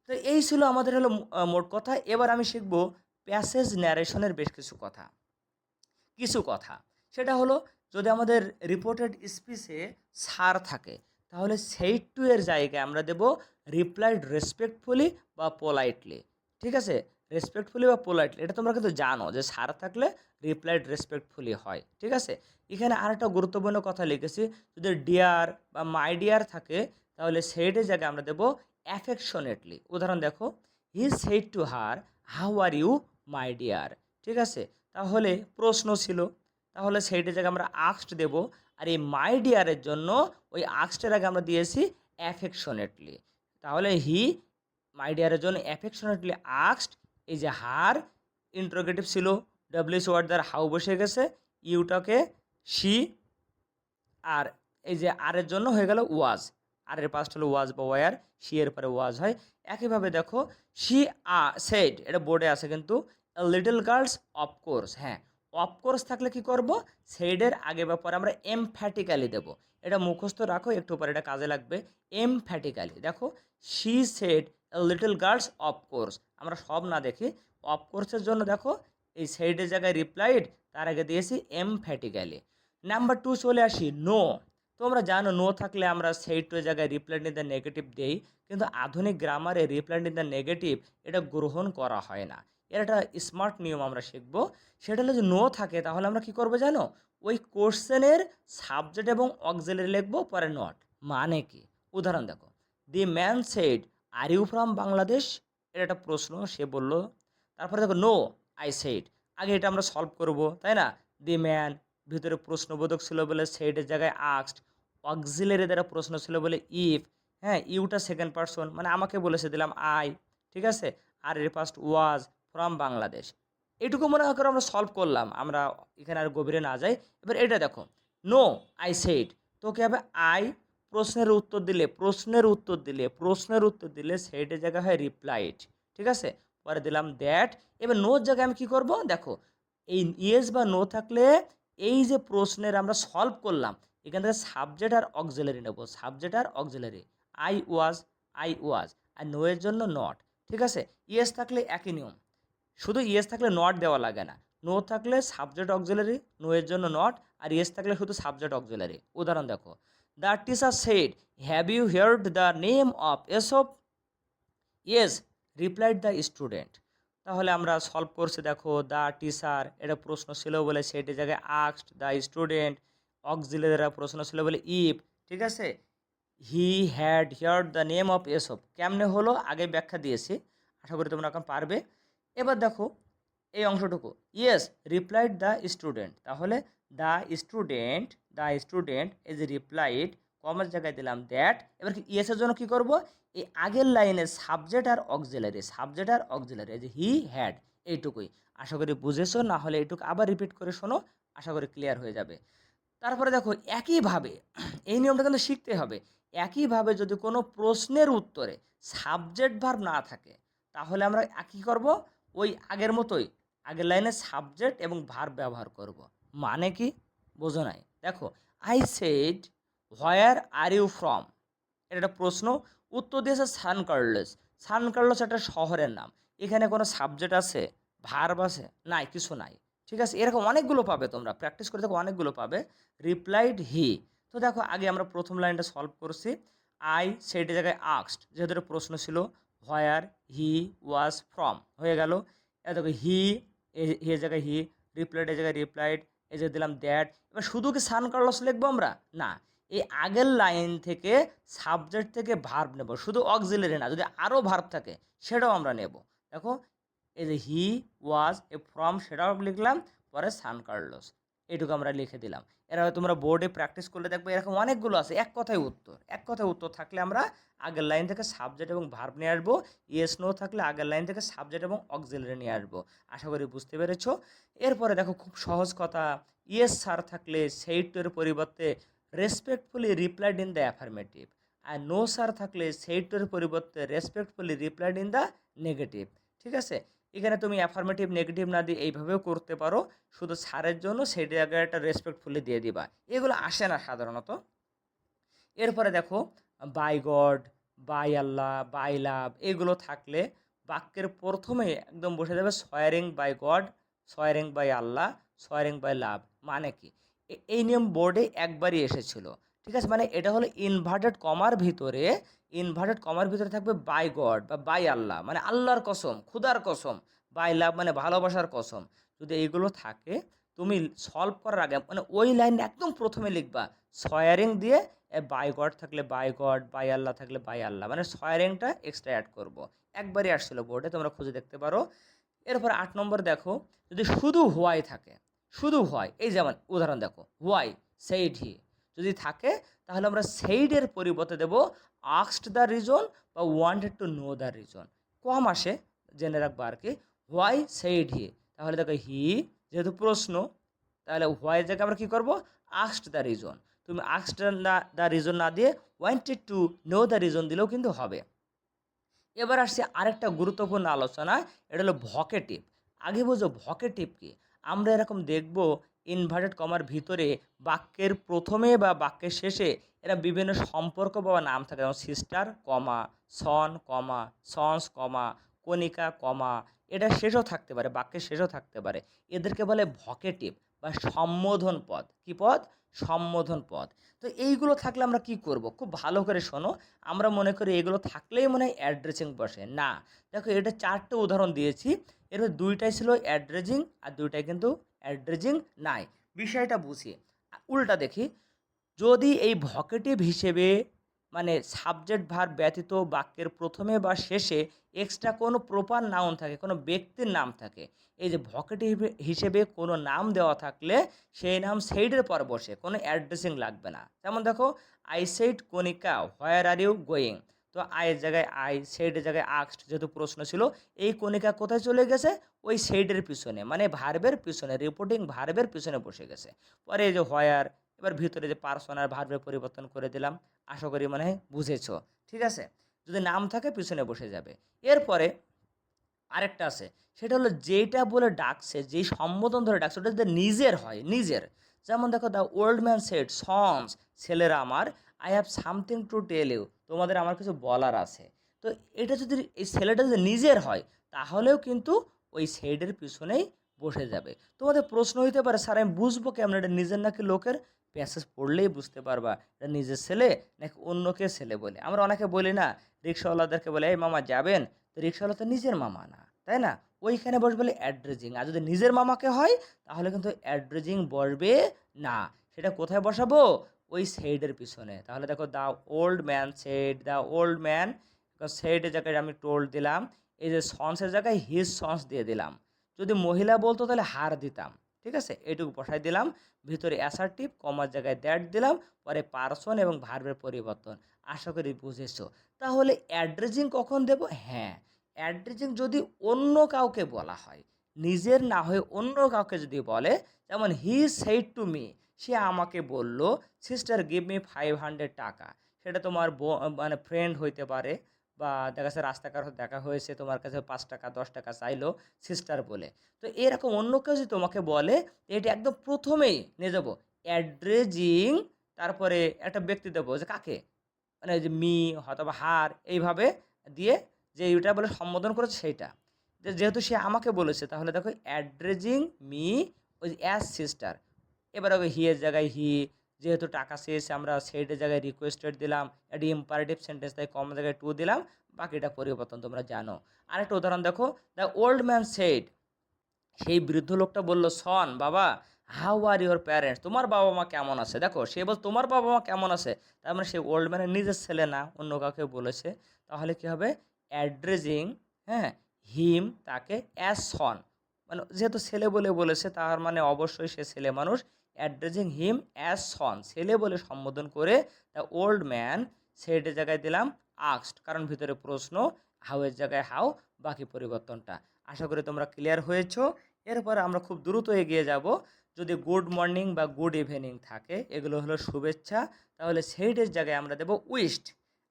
তো এই ছিল আমাদের হলো মোট কথা। এবার আমি শিখব প্যাসেজ ন্যারেশনের বেশ কিছু কথা। সেটা হলো, যদি আমাদের রিপোর্টেড স্পিচে সার থাকে, তাহলে সেই টু এর জায়গায় আমরা দেব রিপ্লাইড রেসপেক্টফুলি বা পোলাইটলি, ঠিক আছে। রেসপেক্টফুলি বা পোলাইটলি, এটা তোমরা কিন্তু জানো যে সার থাকলে রিপ্লাইড রেসপেক্টফুলি হয়, ঠিক আছে। এখানে আরেকটা গুরুত্বপূর্ণ কথা লিখেছি, যদি ডিয়ার বা মাই ডিয়ার থাকে, তাহলে সেইটের জায়গায় আমরা দেব অ্যাফেকশনেটলি। উদাহরণ দেখো, he said to her, how are you my dear, ঠিক আছে। তাহলে প্রশ্ন ছিল, তাহলে সেইটার জায়গায় আমরা আক্সড দেব। আর এই মাই ডিয়ারের জন্য ওই আক্সডের আগে আমরা দিয়েছি অ্যাফেকশনেটলি। তাহলে হি মাই ডিয়ারের জন্য অ্যাফেকশনেটলি আক্সড, এই যে হার ইন্ট্রোগেটিভ ছিল, ডাব্লিউএস ওয়ার্ড দ্বারা হাউ বসে গেছে, ইউটাকে শি, আর এই যে আর এর জন্য হয়ে গেল ওয়াজ, আর এর পাস্ট হলো ওয়াজ বা ওয়ার, শি এর পরে ওয়াজ হয়। একইভাবে দেখো, শি সেড, এটা বোর্ডে আছে কিন্তু, লিটল গার্লস অফকোর্স, হ্যাঁ অফকোর্স থাকলে কি করব, সেডের আগে বা পরে আমরা এমফ্যাটিক্যালি দেব। এটা মুখস্থ রাখো, একটু পরে এটা কাজে লাগবে। এমফ্যাটিক্যালি দেখো, she said little girls of course, আমরা সব না দেখি, অফকোর্সের জন্য দেখো এই সেডের জায়গায় রিপ্লাইড, তার আগে দিয়েছি এমফ্যাটিক্যালি। নাম্বার টু চলে আসি, নো। তোমরা জানো নো থাকলে আমরা সেই টু জায়গায় রিপ্লাই ইন দ্য নেগেটিভ দেই, কিন্তু আধুনিক গ্রামারে রিপ্লাই ইন দ্য নেগেটিভ এটা গ্রহণ করা হয় না। এর একটা স্মার্ট নিয়ম আমরা শিখব, সেটা হলো যে নো থাকে, তাহলে আমরা কি করব জানো, ওই কোশ্চেনের সাবজেক্ট এবং অক্সিলারি লিখবো, পরে নট। মানে কি, উদাহরণ দেখো, the man said are you from Bangladesh, এটা একটা প্রশ্ন, সে বলল। তারপরে দেখো নো আই সেড, আগে এটা আমরা সলভ করব, তাই না। দি ম্যান, ভিতরে প্রশ্নবোধক ছিল বলে সেইটের জায়গায় আক্সড, অক্সিলারি দ্বারা প্রশ্ন ছিল বলে ইফ, হ্যাঁ ইউটা সেকেন্ড পারসন, মানে আমাকে বলেছে, দিলাম আই, ঠিক আছে। আর এর পাস্ট ওয়াজ, ফ্রম বাংলাদেশ। এইটুকু মনে করো আমরা সলভ করলাম, আমরা এখানে আর গভীরে না যাই। এবার এটা দেখো, নো আই সেইড, তো কি হবে, আই প্রশ্নের উত্তর দিলে সেইটের জায়গায় হয় রিপ্লাইড, ঠিক আছে। পরে দিলাম দ্যাট। এবার নোর জায়গায় আমি কি করব দেখো, এই ইয়েস বা নো থাকলে এই যে প্রশ্নের আমরা সলভ করলাম, এখান থেকে সাবজেক্ট আর অক্সিলারি নেব, সাবজেক্ট আর অক্সিলারি, আই ওয়াজ, আর নো এর জন্য নট, ঠিক আছে। ইয়েস থাকলে একই নিয়ম, শুধু ইয়েস থাকলে নট দেওয়া লাগে না, নো থাকলে সাবজেক্ট অক্সিলারি, নো এর জন্য নট, আর ইয়েস থাকলে শুধু সাবজেক্ট অক্সিলারি। উদাহরণ দেখো, the teacher said, have you heard the name of এসব, ইয়েস রিপ্লাইড দ্য স্টুডেন্ট। তাহলে আমরা সলভ করছি, দেখো দ্য টিচার, এটা প্রশ্ন ছিল বলে সেটি জায়গায় আস্কড দ্য স্টুডেন্ট, অক্সিলারি প্রশ্ন ছিল বলে ইফ, ঠিক আছে। He had heard the name of এসব, কেমনে হলো আগে ব্যাখ্যা দিয়েছি, আশা করি তোমরা এখন পারবে। এবার দেখো এই অংশটুকু, ইয়েস রিপ্লাইড দ্য স্টুডেন্ট, তাহলে দ্য স্টুডেন্ট ইজ রিপ্লাইড, কমার জায়গায় দিলাম দ্যাট। এবার কি ইয়েসের জন্য কি করব, এই আগের লাইনে সাবজেক্ট আর অক্সিলারি, এই যে হি হ্যাড, এইটুকুই। আশা করি বুঝেছো, না হলে এইটুকু আবার রিপিট করে শোনো, আশা করি ক্লিয়ার হয়ে যাবে। তারপরে দেখো একইভাবে, এই নিয়মটা কিন্তু শিখতে হবে, একইভাবে যদি কোনো প্রশ্নের উত্তরে সাবজেক্ট ভার্ব না থাকে, তাহলে আমরা কী করব, ওই আগের মতোই আগের লাইনে সাবজেক্ট এবং ভার্ব ব্যবহার করব। মানে কি বোঝো নাই? দেখো, I said where are you from, এটা একটা প্রশ্ন। উত্তর দিয়েছে সান কার্লোস। সান কার্লোস একটা শহরের নাম। এখানে কোনো সাবজেক্ট আছে, ভার্ব আছে? নাই, কিছু নাই। ঠিক আছে, এরকম অনেকগুলো পাবে, তোমরা প্র্যাকটিস করে দেখো, অনেকগুলো পাবে। রিপ্লাইড হি। তো দেখো, আগে আমরা প্রথম লাইনটা সলভ করছি। আই সেইটের জায়গায় আক্সড, যেহেতু একটা প্রশ্ন ছিল। হোয়ার হি ওয়াজ ফ্রম হয়ে গেল। এ দেখো, হি এর জায়গায় হি, রিপ্লাইডের জায়গায় রিপ্লাইড, এই যে দিলাম দ্যাট। এবার শুধু কি সান কার্লোস লিখবো আমরা? না, এই আগের লাইন থেকে সাবজেক্ট থেকে ভার্ব নেব, শুধু অক্সিলারি না, যদি আরও ভার্ব থাকে সেটাও আমরা নেব। দেখো, এই যে হি ওয়াজ এ ফ্রম, সেটাও লিখলাম, পরে সান কার্লোস, এটুকু আমরা লিখে দিলাম। এরা তোমরা বোর্ডে প্র্যাকটিস করলে দেখবে এরকম অনেকগুলো আছে এক কথায় উত্তর। এক কথায় উত্তর থাকলে আমরা আগের লাইন থেকে সাবজেক্ট এবং ভার্ব নিয়ে আসবো। ইয়েস নো থাকলে আগের লাইন থেকে সাবজেক্ট এবং অক্সিলারি নিয়ে আসবো। আশা করি বুঝতে পেরেছো। এরপরে দেখো, খুব সহজ কথা, ইয়েস স্যার থাকলে সেইটের পরিবর্তে respectfully replied in the affirmative, আর নো স্যার থাকলে সেইটের পরিবর্তে respectfully replied in the negative. ঠিক আছে, এখানে তুমি অ্যাফার্মেটিভ নেগেটিভ না দিয়ে এইভাবেও করতে পারো, শুধু স্যারের জন্য সেই জায়গায় একটা রেসপেক্টফুলি দিয়ে দিবা। এগুলো আসে না সাধারণত। এরপরে দেখো, by God, by Allah, by love, এগুলো থাকলে বাক্যের প্রথমে একদম বসে যাবে swearing by God, swearing by Allah, swearing by love. মানে কি, এই নিয়ম বোর্ডে একবারই এসেছিল। ঠিক আছে, মানে এটা হলো ইনভার্টেড কমার ভিতরে, ইনভার্টেড কমার ভিতরে থাকবে বাই গড বা বাই আল্লাহ, মানে আল্লাহর কসম, খুদার কসম। বাই লাভ মানে ভালোবাসার কসম। যদি এইগুলো থাকে, তুমি সলভ করার আগে মানে ওই লাইন একদম প্রথমে লিখবা সোয়ারিং দিয়ে, বাই গড থাকলে বাই গড, বাই আল্লাহ থাকলে বাই আল্লাহ, মানে সোয়ারিংটা এক্সট্রা অ্যাড করব। একবারই আসছিল বোর্ডে, তোমরা খুঁজে দেখতে পারো। এরপর 8 নম্বর দেখো, যদি শুধু হোয়াই থাকে, শুধু হোয়াই, এই যেমন উদাহরণ দেখো, হোয়াই সেইড হি, যদি থাকে তাহলে আমরা সেইডের পরিবর্তে দেব আস্কড দ্য রিজন বা wanted to know the reason. কম আসে, জেনে রাখবো আর কি। হোয়াই সেইড হি, তাহলে দেখো হি যেহেতু প্রশ্ন, তাহলে হোয়াই জায়গায় আমরা কী করবো, আস্কড দ্য রিজন। তুমি আস্কড দ্য রিজন না দিয়ে wanted to know the reason দিলেও কিন্তু হবে। এবার আসছে আরেকটা গুরুত্বপূর্ণ আলোচনা, এটা হলো ভকেটিভ। আগে বুঝো ভকেটিভ কি। আমরা এরকম দেখব ইনভার্টেড কমার ভিতরে বাক্যের প্রথমে বা বাক্যের শেষে এরা বিভিন্ন সম্পর্ক বা নাম থাকে, যেমন সিস্টার কমা, সন কমা, সন্স কমা, কণিকা কমা, এটা শেষও থাকতে পারে, বাক্যের শেষও থাকতে পারে। এদেরকে বলে ভকেটিভ বা সম্বোধন পদ। কি পদ? সম্বোধন পদ। তো এইগুলো থাকলে আমরা কি করব, খুব ভালো করে শোনো। আমরা মনে করি এগুলো থাকলেই মনে হয় অ্যাড্রেসিং বসে, না। দেখো, এটা 4টে উদাহরণ দিয়েছি, এর দুইটাই ছিল অ্যাড্রেসিং আর দুইটাই কিন্তু অ্যাড্রেসিং নাই। বিষয়টা বুঝি, উল্টা দেখি। যদি এই ভকেটিভ হিসেবে মানে সাবজেক্ট ভার্ব ব্যতীত বাক্যের প্রথমে বা শেষে এক্সট্রা কোনো প্রপার নাউন থাকে, কোনো ব্যক্তির নাম থাকে, এই যে ভকেটিভ হিসেবে কোনো নাম দেওয়া থাকলে সেই নাম সেইডের পর বসে, কোনো অ্যাড্রেসিং লাগবে না। যেমন দেখো, I said Kanika where are you going, তো আয়ের জায়গায় আই, সেইডের জায়গায় আক্সড, যেহেতু প্রশ্ন ছিল। এই কণিকা কোথায় চলে গেছে? ওই সেইডের পিছনে, মানে ভার্বের পিছনে, রিপোর্টিং ভার্বের পিছনে বসে গেছে। পরে এই যে হোয়ার, এবার ভিতরে যে পার্সন আর ভার্বের পরিবর্তন করে দিলাম। আশা করি মানে বুঝেছো। ঠিক আছে, যদি নাম থাকে পিছনে বসে যাবে। এরপরে আরেকটা আছে, সেটা হলো যেটা বলে ডাকছে, যেই সম্বোধন ধরে ডাকছে, ওটা যদি নিজের হয়, নিজের। যেমন দেখো, the old man said sons, ছেলেরা আমার, I have something to tell you, তোমাদের আমার কিছু বলার আছে। তো এটা যদি এই ছেলেটা যদি নিজের হয়, তাহলেও কিন্তু ওই সেডের পিছনেই বসে যাবে। তোমাদের প্রশ্ন হইতে পারে, স্যার আমি বুঝবো কেমন এটা নিজের নাকি লোকের? প্যাসেজ পড়লেই বুঝতে পারবা এটা নিজের ছেলে নাকি অন্যকে ছেলে বলে। আমরা অনেকে বলি না, রিক্সাওয়ালাদেরকে বলে, এই মামা যাবেন, তো রিক্সাওয়ালা তো নিজের মামা না, তাই না? ওইখানে বসবে বলে অ্যাড্রেসিং। আর যদি নিজের মামাকে হয়, তাহলে কিন্তু অ্যাড্রেসিং বসবে না। সেটা কোথায় বসাবো? ওই সেইডের পিছনে। তাহলে দেখো, the old man said, the old man, সেইডের জায়গায় আমি টোল্ড দিলাম। এই যে সন্সের জায়গায় হিজ সন্স দিয়ে দিলাম। যদি মহিলা বলতো তাহলে হার দিতাম। ঠিক আছে, এইটুকু বসাই দিলাম। ভিতরে অ্যাসার্টিভ, কমার জায়গায় দ্যাট দিলাম, পরে পার্সন এবং ভার্বের পরিবর্তন। আশা করি বুঝেছো। তাহলে অ্যাড্রেসিং কখন দেব? হ্যাঁ, অ্যাড্রেসিং যদি অন্য কাউকে বলা হয়, নিজের না হয়ে অন্য কাউকে যদি বলে, যেমন হি সেইড টু মি, সে আমাকে বলল, সিস্টার গিভ মি 500 টাকা। সেটা তোমার মানে ফ্রেন্ড হইতে পারে, বা দেখা যাচ্ছে রাস্তাঘাট দেখা হয়েছে, তোমার কাছে 5 টাকা 10 টাকা চাইলো সিস্টার বলে। তো এরকম অন্য কেউ যদি তোমাকে বলে, এটা একদম প্রথমেই নিয়ে যাবো অ্যাড্রেজিং, তারপরে একটা ব্যক্তি দেবো যে কাকে, মানে ওই যে মি অথবা হার এইভাবে দিয়ে, যে এটা বলে সম্বোধন করেছে সেইটা। যেহেতু সে আমাকে বলেছে, তাহলে দেখো অ্যাড্রেজিং মি ওই অ্যাজ সিস্টার। এবার ওই হি এর জায়গায় হি, যেহেতু টাকা চেয়েছে আমরা সেইটের জায়গায় রিকোয়েস্টেড দিলাম, এটি ইম্পারেটিভ সেন্টেন্স তাই কম জায়গায় টু দিলাম, বাকিটা পরিবর্তন তোমরা জানো। আরেকটা উদাহরণ দেখো, দ্য ওল্ড ম্যান সেড, সেই বৃদ্ধ লোকটা বলল, সন বাবা, হাউ আর ইউর প্যারেন্টস, তোমার বাবা মা কেমন আছে। দেখো সে বল তোমার বাবা মা কেমন আছে, তার মানে সে ওল্ড ম্যানের নিজের ছেলে না, অন্য কাউকে বলেছে। তাহলে কি হবে, অ্যাড্রেসিং, হ্যাঁ, হিম, তাকে অ্যাজ সন, মানে যেহেতু ছেলে বলে বলেছে তার মানে অবশ্যই সে ছেলে মানুষ। অ্যাড্রেসিং হিম অ্যাজ সন, ছেলে বলে সম্বোধন করে দ্য ওল্ড ম্যান সেটের জায়গায় দিলাম আক্সড, কারণ ভিতরে প্রশ্ন, হাউ এর জায়গায় হাউ, বাকি পরিবর্তনটা। আশা করি তোমরা ক্লিয়ার হয়েছো। এরপরে আমরা খুব দ্রুত এগিয়ে যাব। যদি গুড মর্নিং বা গুড ইভিনিং থাকে, এগুলো হলো শুভেচ্ছা, তাহলে সেইটের জায়গায় আমরা দেবো উইশড।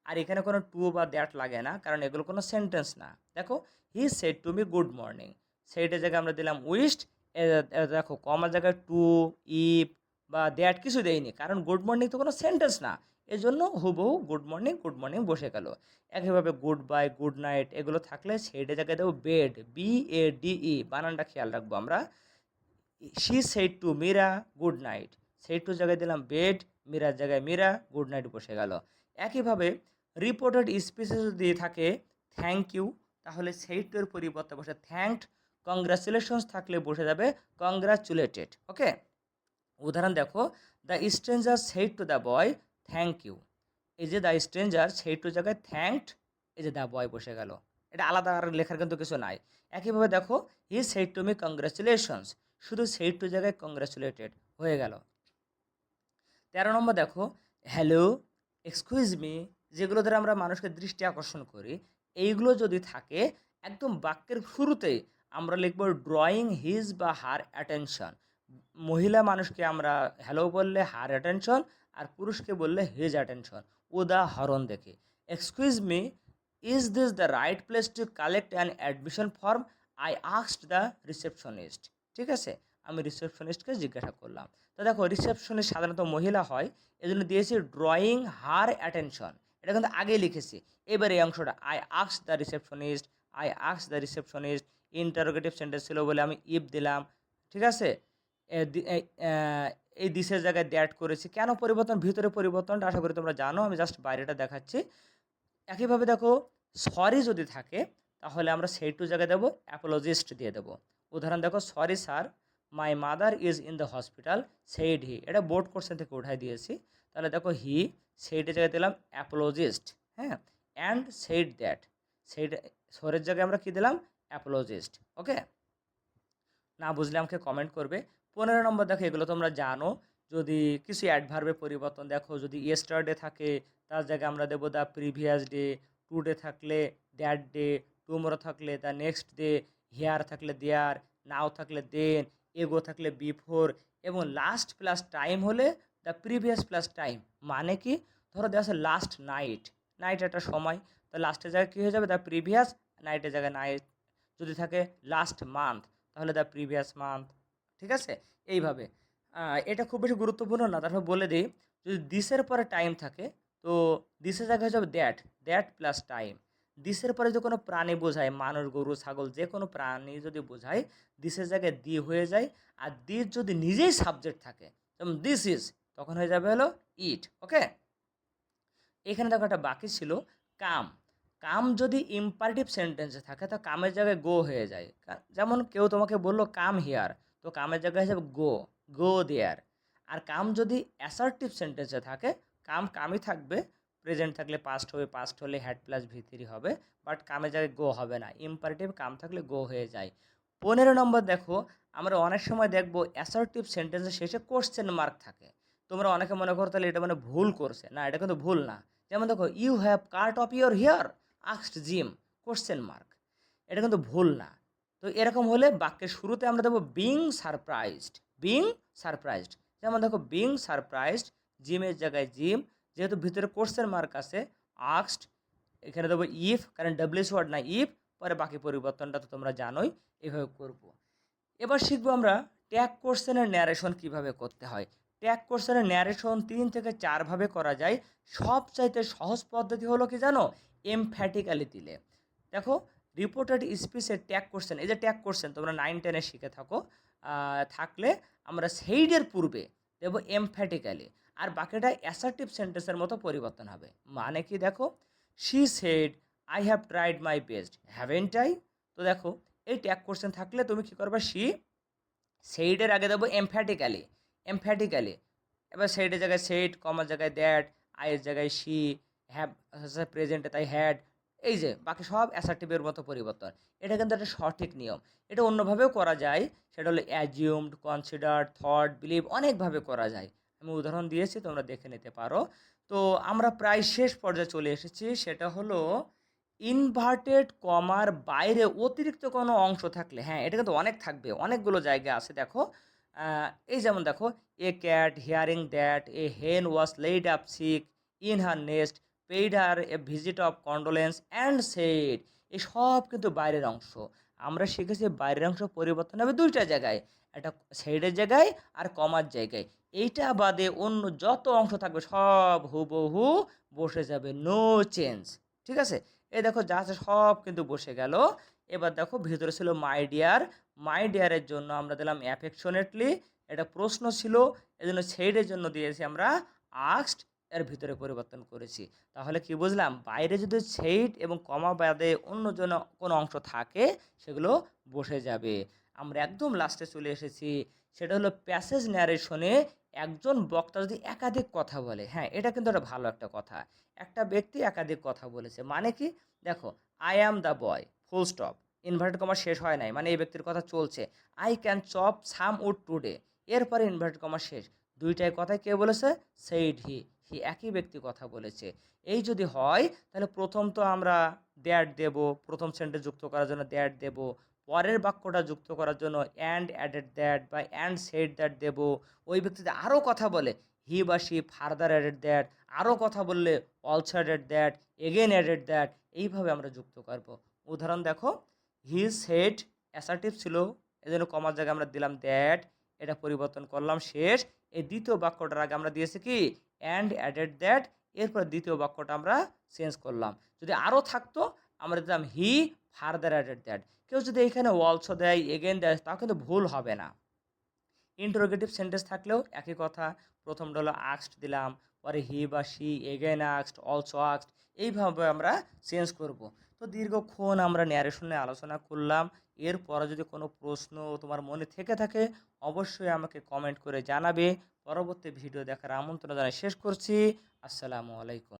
আর এখানে কোনো টু বা দ্যাট লাগে না, কারণ এগুলো কোনো সেন্টেন্স না। দেখো, he said to me good morning, সেইটের জায়গায় আমরা দিলাম উইশড। দেখো কমার জায়গায় টু, ইফ বা দ্যাট কিছু দেয়নি, কারণ গুড মর্নিং তো কোনো সেন্টেন্স না, এজন্য হুবহু গুড মর্নিং বসে গেল। একইভাবে গুড বাই, গুড নাইট এগুলো থাকলে সেইটের জায়গায় দেবো বেড, BADE, বানানটা খেয়াল রাখবো আমরা। She said to Mira good night, said to জায়গায় দিলাম বেড, মীরার জায়গায় মীরা, গুড নাইট বসে গেল। একইভাবে রিপোর্টেড স্পিচে যদি থাকে থ্যাংক ইউ, তাহলে সেড টু এর পরিবর্তে বসে থ্যাঙ্কড। কংগ্রাচুলেশনস থাকলে বসে যাবে কংগ্রাচুলেটেড। ওকে, উদাহরণ দেখো, the stranger said to the boy thank you, এই যে দ্য স্ট্রেঞ্জার সেড টু জায়গায় থ্যাঙ্কড, এই যে দ্য বয় বসে গেল। এটা আলাদা আর লেখার কিন্তু কিছু নাই। একইভাবে দেখো, he said to me congratulations, শুধু সেড টু জায়গায় কংগ্রাচুলেটেড হয়ে গেল। 13 নম্বর দেখো, হ্যালো, এক্সকিউজ মি, যেগুলো দ্বারা আমরা মানুষকে দৃষ্টি আকর্ষণ করি, এইগুলো যদি থাকে একদম বাক্যের শুরুতেই আমরা লিখব ড্রয়িং হিজ বা হার অ্যাটেনশন। মহিলা মানুষকে আমরা হ্যালো বললে হার অ্যাটেনশন, আর পুরুষকে বললে হিজ অ্যাটেনশন। উদাহরণ দেখে, excuse me, is this the right place to collect an admission form, I asked the receptionist. ঠিক আছে, আমি রিসেপশনিস্টকে জিজ্ঞাসা করলাম। তো দেখো, রিসেপশনিস্ট সাধারণত মহিলা হয়, এজন্য দিয়েছি ড্রয়িং হার অ্যাটেনশন, এটা কিন্তু আগেই লিখেছি। এবার এই অংশটা, I asked the receptionist, I asked the receptionist, interrogative sentence ছিল বলে আমি ইফ দিলাম। ঠিক আছে, এই দিসের জায়গায় দ্যাট করেছি। কেন পরিবর্তন, ভিতরে পরিবর্তনটা আশা করি তোমরা জানো, আমি জাস্ট বাইরেটা দেখাচ্ছি। একইভাবে দেখো, সরি যদি থাকে তাহলে আমরা সেই টু জায়গায় দেবো অ্যাপোলজিস্ট দিয়ে দেবো। উদাহরণ দেখো, sorry sir, my mother is in the hospital said he, এটা বোর্ড কোশ্চেন থেকে উঠাই দিয়েছি। তাহলে দেখো, হি সেইটের জায়গায় দিলাম অ্যাপোলজিস্ট, হ্যাঁ, অ্যান্ড সেইড দ্যাট, সেইড, সরের জায়গায় আমরা কি দিলাম, অ্যাপোলজিস্ট। ওকে, না বুঝলে আমাকে কমেন্ট করবে। 15 নম্বর দেখো, এগুলো তোমরা জানো। যদি কিছু অ্যাডভার্বে পরিবর্তন দেখো, যদি ইয়েস্টারডে থাকে তার জায়গায় আমরা দেবো দ্য প্রিভিয়াস ডে, টুডে থাকলে দ্যাট ডে, টুমোরো থাকলে দ্য নেক্সট ডে, হেয়ার থাকলে দেয়ার, নাও থাকলে দেন, এগো থাকলে বিফোর, এবং লাস্ট প্লাস টাইম হলে দ্য প্রিভিয়াস প্লাস টাইম। মানে কি, ধরো দেওয়া আছে লাস্ট নাইট, নাইট একটা সময়, তো লাস্টের জায়গায় কী হয়ে যাবে, দ্য প্রিভিয়াস, নাইটের জায়গায় নাইট। যদি থাকে লাস্ট মান্থ, তাহলে দ্য প্রিভিয়াস মান্থ। ঠিক আছে, এইভাবে। এটা খুব বেশি গুরুত্বপূর্ণ না, তারপর বলে দিই, যদি দিসের পরে টাইম থাকে তো দিসের জায়গায় হয়ে যাবে দ্যাট, দ্যাট প্লাস টাইম। দিসের পরে যদি কোনো প্রাণী বোঝায়, মানুষ, গরু, ছাগল, যে কোনো প্রাণী যদি বোঝায়, দিসের জায়গায় দি হয়ে যায়। আর দিস যদি নিজেই সাবজেক্ট থাকে, যেমন দিস ইজ, তখন হয়ে যাবে হলো ইট। ওকে, এখানে দেখো একটা বাকি ছিল, কাম। কাম যদি ইম্পারেটিভ সেন্টেন্সে থাকে তো কামের জায়গায় গো হয়ে যায়। যেমন কেউ তোমাকে বললো কাম হিয়ার, তো কামের জায়গায় হিসাবে গো, গো দেয়ার। আর কাম যদি অ্যাসার্টিভ সেন্টেন্সে থাকে, কাম কামই থাকবে, প্রেজেন্ট থাকলে পাস্ট হবে, পাস্ট হলে হ্যাড প্লাস ভি3 হবে, বাট কামের জায়গায় গো হবে না, ইম্পারেটিভ কাম থাকলে গো হয়ে যায়। 15 নম্বর দেখো, আমরা অনেক সময় দেখবো অ্যাসার্টিভ সেন্টেন্সের শেষে কোশ্চেন মার্ক থাকে। তোমরা অনেকে মনে করো তাহলে এটা মানে ভুল করছে, না, এটা কিন্তু ভুল না। যেমন দেখো, you have cut off your hair asked Jim, question mark, এটা কিন্তু ভুল না। তো এরকম হলে বাক্যের শুরুতে আমরা দেবো বিং সারপ্রাইজড, বিং সারপ্রাইজড। যেমন দেখো, বিং সারপ্রাইজড, জিমের জায়গায় জিম, যেহেতু ভিতরে কোশ্চেন মার্ক আছে, আস্কড এখানে দেবো ইফ, কারণ ডাব্লিউএস ওয়ার্ড না ইফ, পরে বাকি পরিবর্তনটা তো তোমরা জানোই, এভাবে করব। এবার শিখবো আমরা ট্যাগ কোশ্চেনের ন্যারেশন কিভাবে করতে হয়। ট্যাগ কোশ্চেনের ন্যারেশন 3 থেকে 4 ভাবে করা যায়। সবচাইতে সহজ পদ্ধতি হলো কি জানো, এমফ্যাটিক্যালি দিলে। দেখো, রিপোর্টেড স্পিচের ট্যাগ কোশ্চেন, এই যে ট্যাগ কোশ্চেন তোমরা 9-10-এ শিখে থাকলে আমরা সেইডের পূর্বে দেব এমফ্যাটিক্যালি, আর বাকিটা অ্যাসার্টিভ সেন্টেন্সের মতো পরিবর্তন হবে। মানে কি দেখো, she said I have tried my best haven't I. তো দেখো, এই ট্যাগ কোশ্চেন থাকলে তুমি কী করবে, সেইডের আগে দেবো এমফ্যাটিক্যালি, এমফ্যাটিক্যালি। এবার সেইডের জায়গায় সেইড, কমার জায়গায় দ্যাট, আইয়ের জায়গায় শি, হ্যাভ প্রেজেন্টে তাই হ্যাড, এই যে বাকি সব অ্যাসার্টিভের মতো পরিবর্তন। এটা কিন্তু একটা সঠিক নিয়ম। এটা অন্যভাবেও করা যায়, সেটা হলো অ্যাজিউমড, কনসিডার, থট, বিলিভ, অনেকভাবে করা যায়। আমি উদাহরণ দিয়েছি, তোমরা দেখে নিতে পারো। তো আমরা প্রায় শেষ পর্যায়ে চলে এসেছি, সেটা হলো ইনভার্টেড কমার বাইরে অতিরিক্ত কোনো অংশ থাকলে, হ্যাঁ এটা কিন্তু অনেক থাকবে, অনেকগুলো জায়গা আছে। দেখো, এই যেমন দেখো, a cat hearing that a hen was laid up sick in her nest paid her a visit of condolence and said, এই সব কিন্তু বাইরের অংশ। আমরা শিখেছি বাইরের অংশ পরিবর্তন হবে দুইটা জায়গায়, একটা সেইডের জায়গায় আর কমার জায়গায়। এইটা বাদে অন্য যত অংশ থাকবে সব হুবহু বসে যাবে, নো চেঞ্জ। ঠিক আছে, এই দেখো যা আছে সব কিন্তু বসে গেল। এবার দেখো ভিতরে ছিল মাই ডিয়ার, মাই ডিয়ারের জন্য আমরা দিলাম অ্যাফেকশনেটলি, এটা প্রশ্ন ছিল, এজন্য সেইডের জন্য দিয়েছি আমরা আস্কড, এর ভিতরে পরিবর্তন করেছি। তাহলে কি বুঝলাম, বাইরে যদি সেইড এবং কমা বাদে অন্য জন্য কোনো অংশ থাকে সেগুলো বসে যাবে। আমরা একদম লাস্টে চলে এসেছি, সেটা হলো প্যাসেজ ন্যারেশনে একজন বক্তা যদি একাধিক কথা বলে, হ্যাঁ এটা কিন্তু একটা ভালো একটা কথা। একটা ব্যক্তি একাধিক কথা বলেছে, মানে কি দেখো, I am the boy full stop, inverted comma শেষ হয় নাই, মানে এই ব্যক্তির কথা চলছে। I can chop some would today, এরপরে ইনভার্টেড কমা শেষ। দুইটাই কথায় কে বলেছে, সেইড হি, একই ব্যক্তি কথা বলেছে। এই যদি হয় তাহলে প্রথম তো আমরা দ্যাট দেব, প্রথম সেন্টেন্স যুক্ত করার জন্য দ্যাট দেব, পরের বাক্যটা যুক্ত করার জন্য অ্যান্ড অ্যাডেড দ্যাট বা অ্যান্ড সেড দ্যাট দেব। ওই ব্যক্তি যদি আরও কথা বলে, হি বা শি ফার্দার অ্যাডেড দ্যাট, আরও কথা বললে also added that, again added that, এইভাবে আমরা যুক্ত করব। উদাহরণ দেখো, হি সেড অ্যাসার্টিভ ছিল, এজন্য কমার জায়গায় আমরা দিলাম দ্যাট, এটা পরিবর্তন করলাম শেষ। এই দ্বিতীয় বাক্যটার আগে আমরা দিয়েছি কি, অ্যান্ড অ্যাডেড দ্যাট, এরপর দ্বিতীয় বাক্যটা আমরা চেঞ্জ করলাম। যদি আরও থাকতো আমরা দিলাম হি ফার্দার অ্যাডেড দ্যাট। কেউ যদি এখানে অলসো দেয়, এগেন দেয়, তাও কিন্তু ভুল হবে না। ইন্টারোগেটিভ সেন্টেন্স থাকলেও একই কথা, প্রথমটা হলো আক্সড দিলাম, পরে হি বা শি, এগেন আক্সড, অলসো আক্সড, এইভাবে আমরা চেঞ্জ করব। তো দীর্ঘক্ষণ আমরা ন্যারেশনে আলোচনা করলাম। এরপরে যদি কোনো প্রশ্ন তোমার মনে থেকে থাকে অবশ্যই আমাকে কমেন্ট করে জানাবে। পরবর্তী ভিডিও দেখার আমন্ত্রণ জানাই শেষ করছি। আসসালামু আলাইকুম।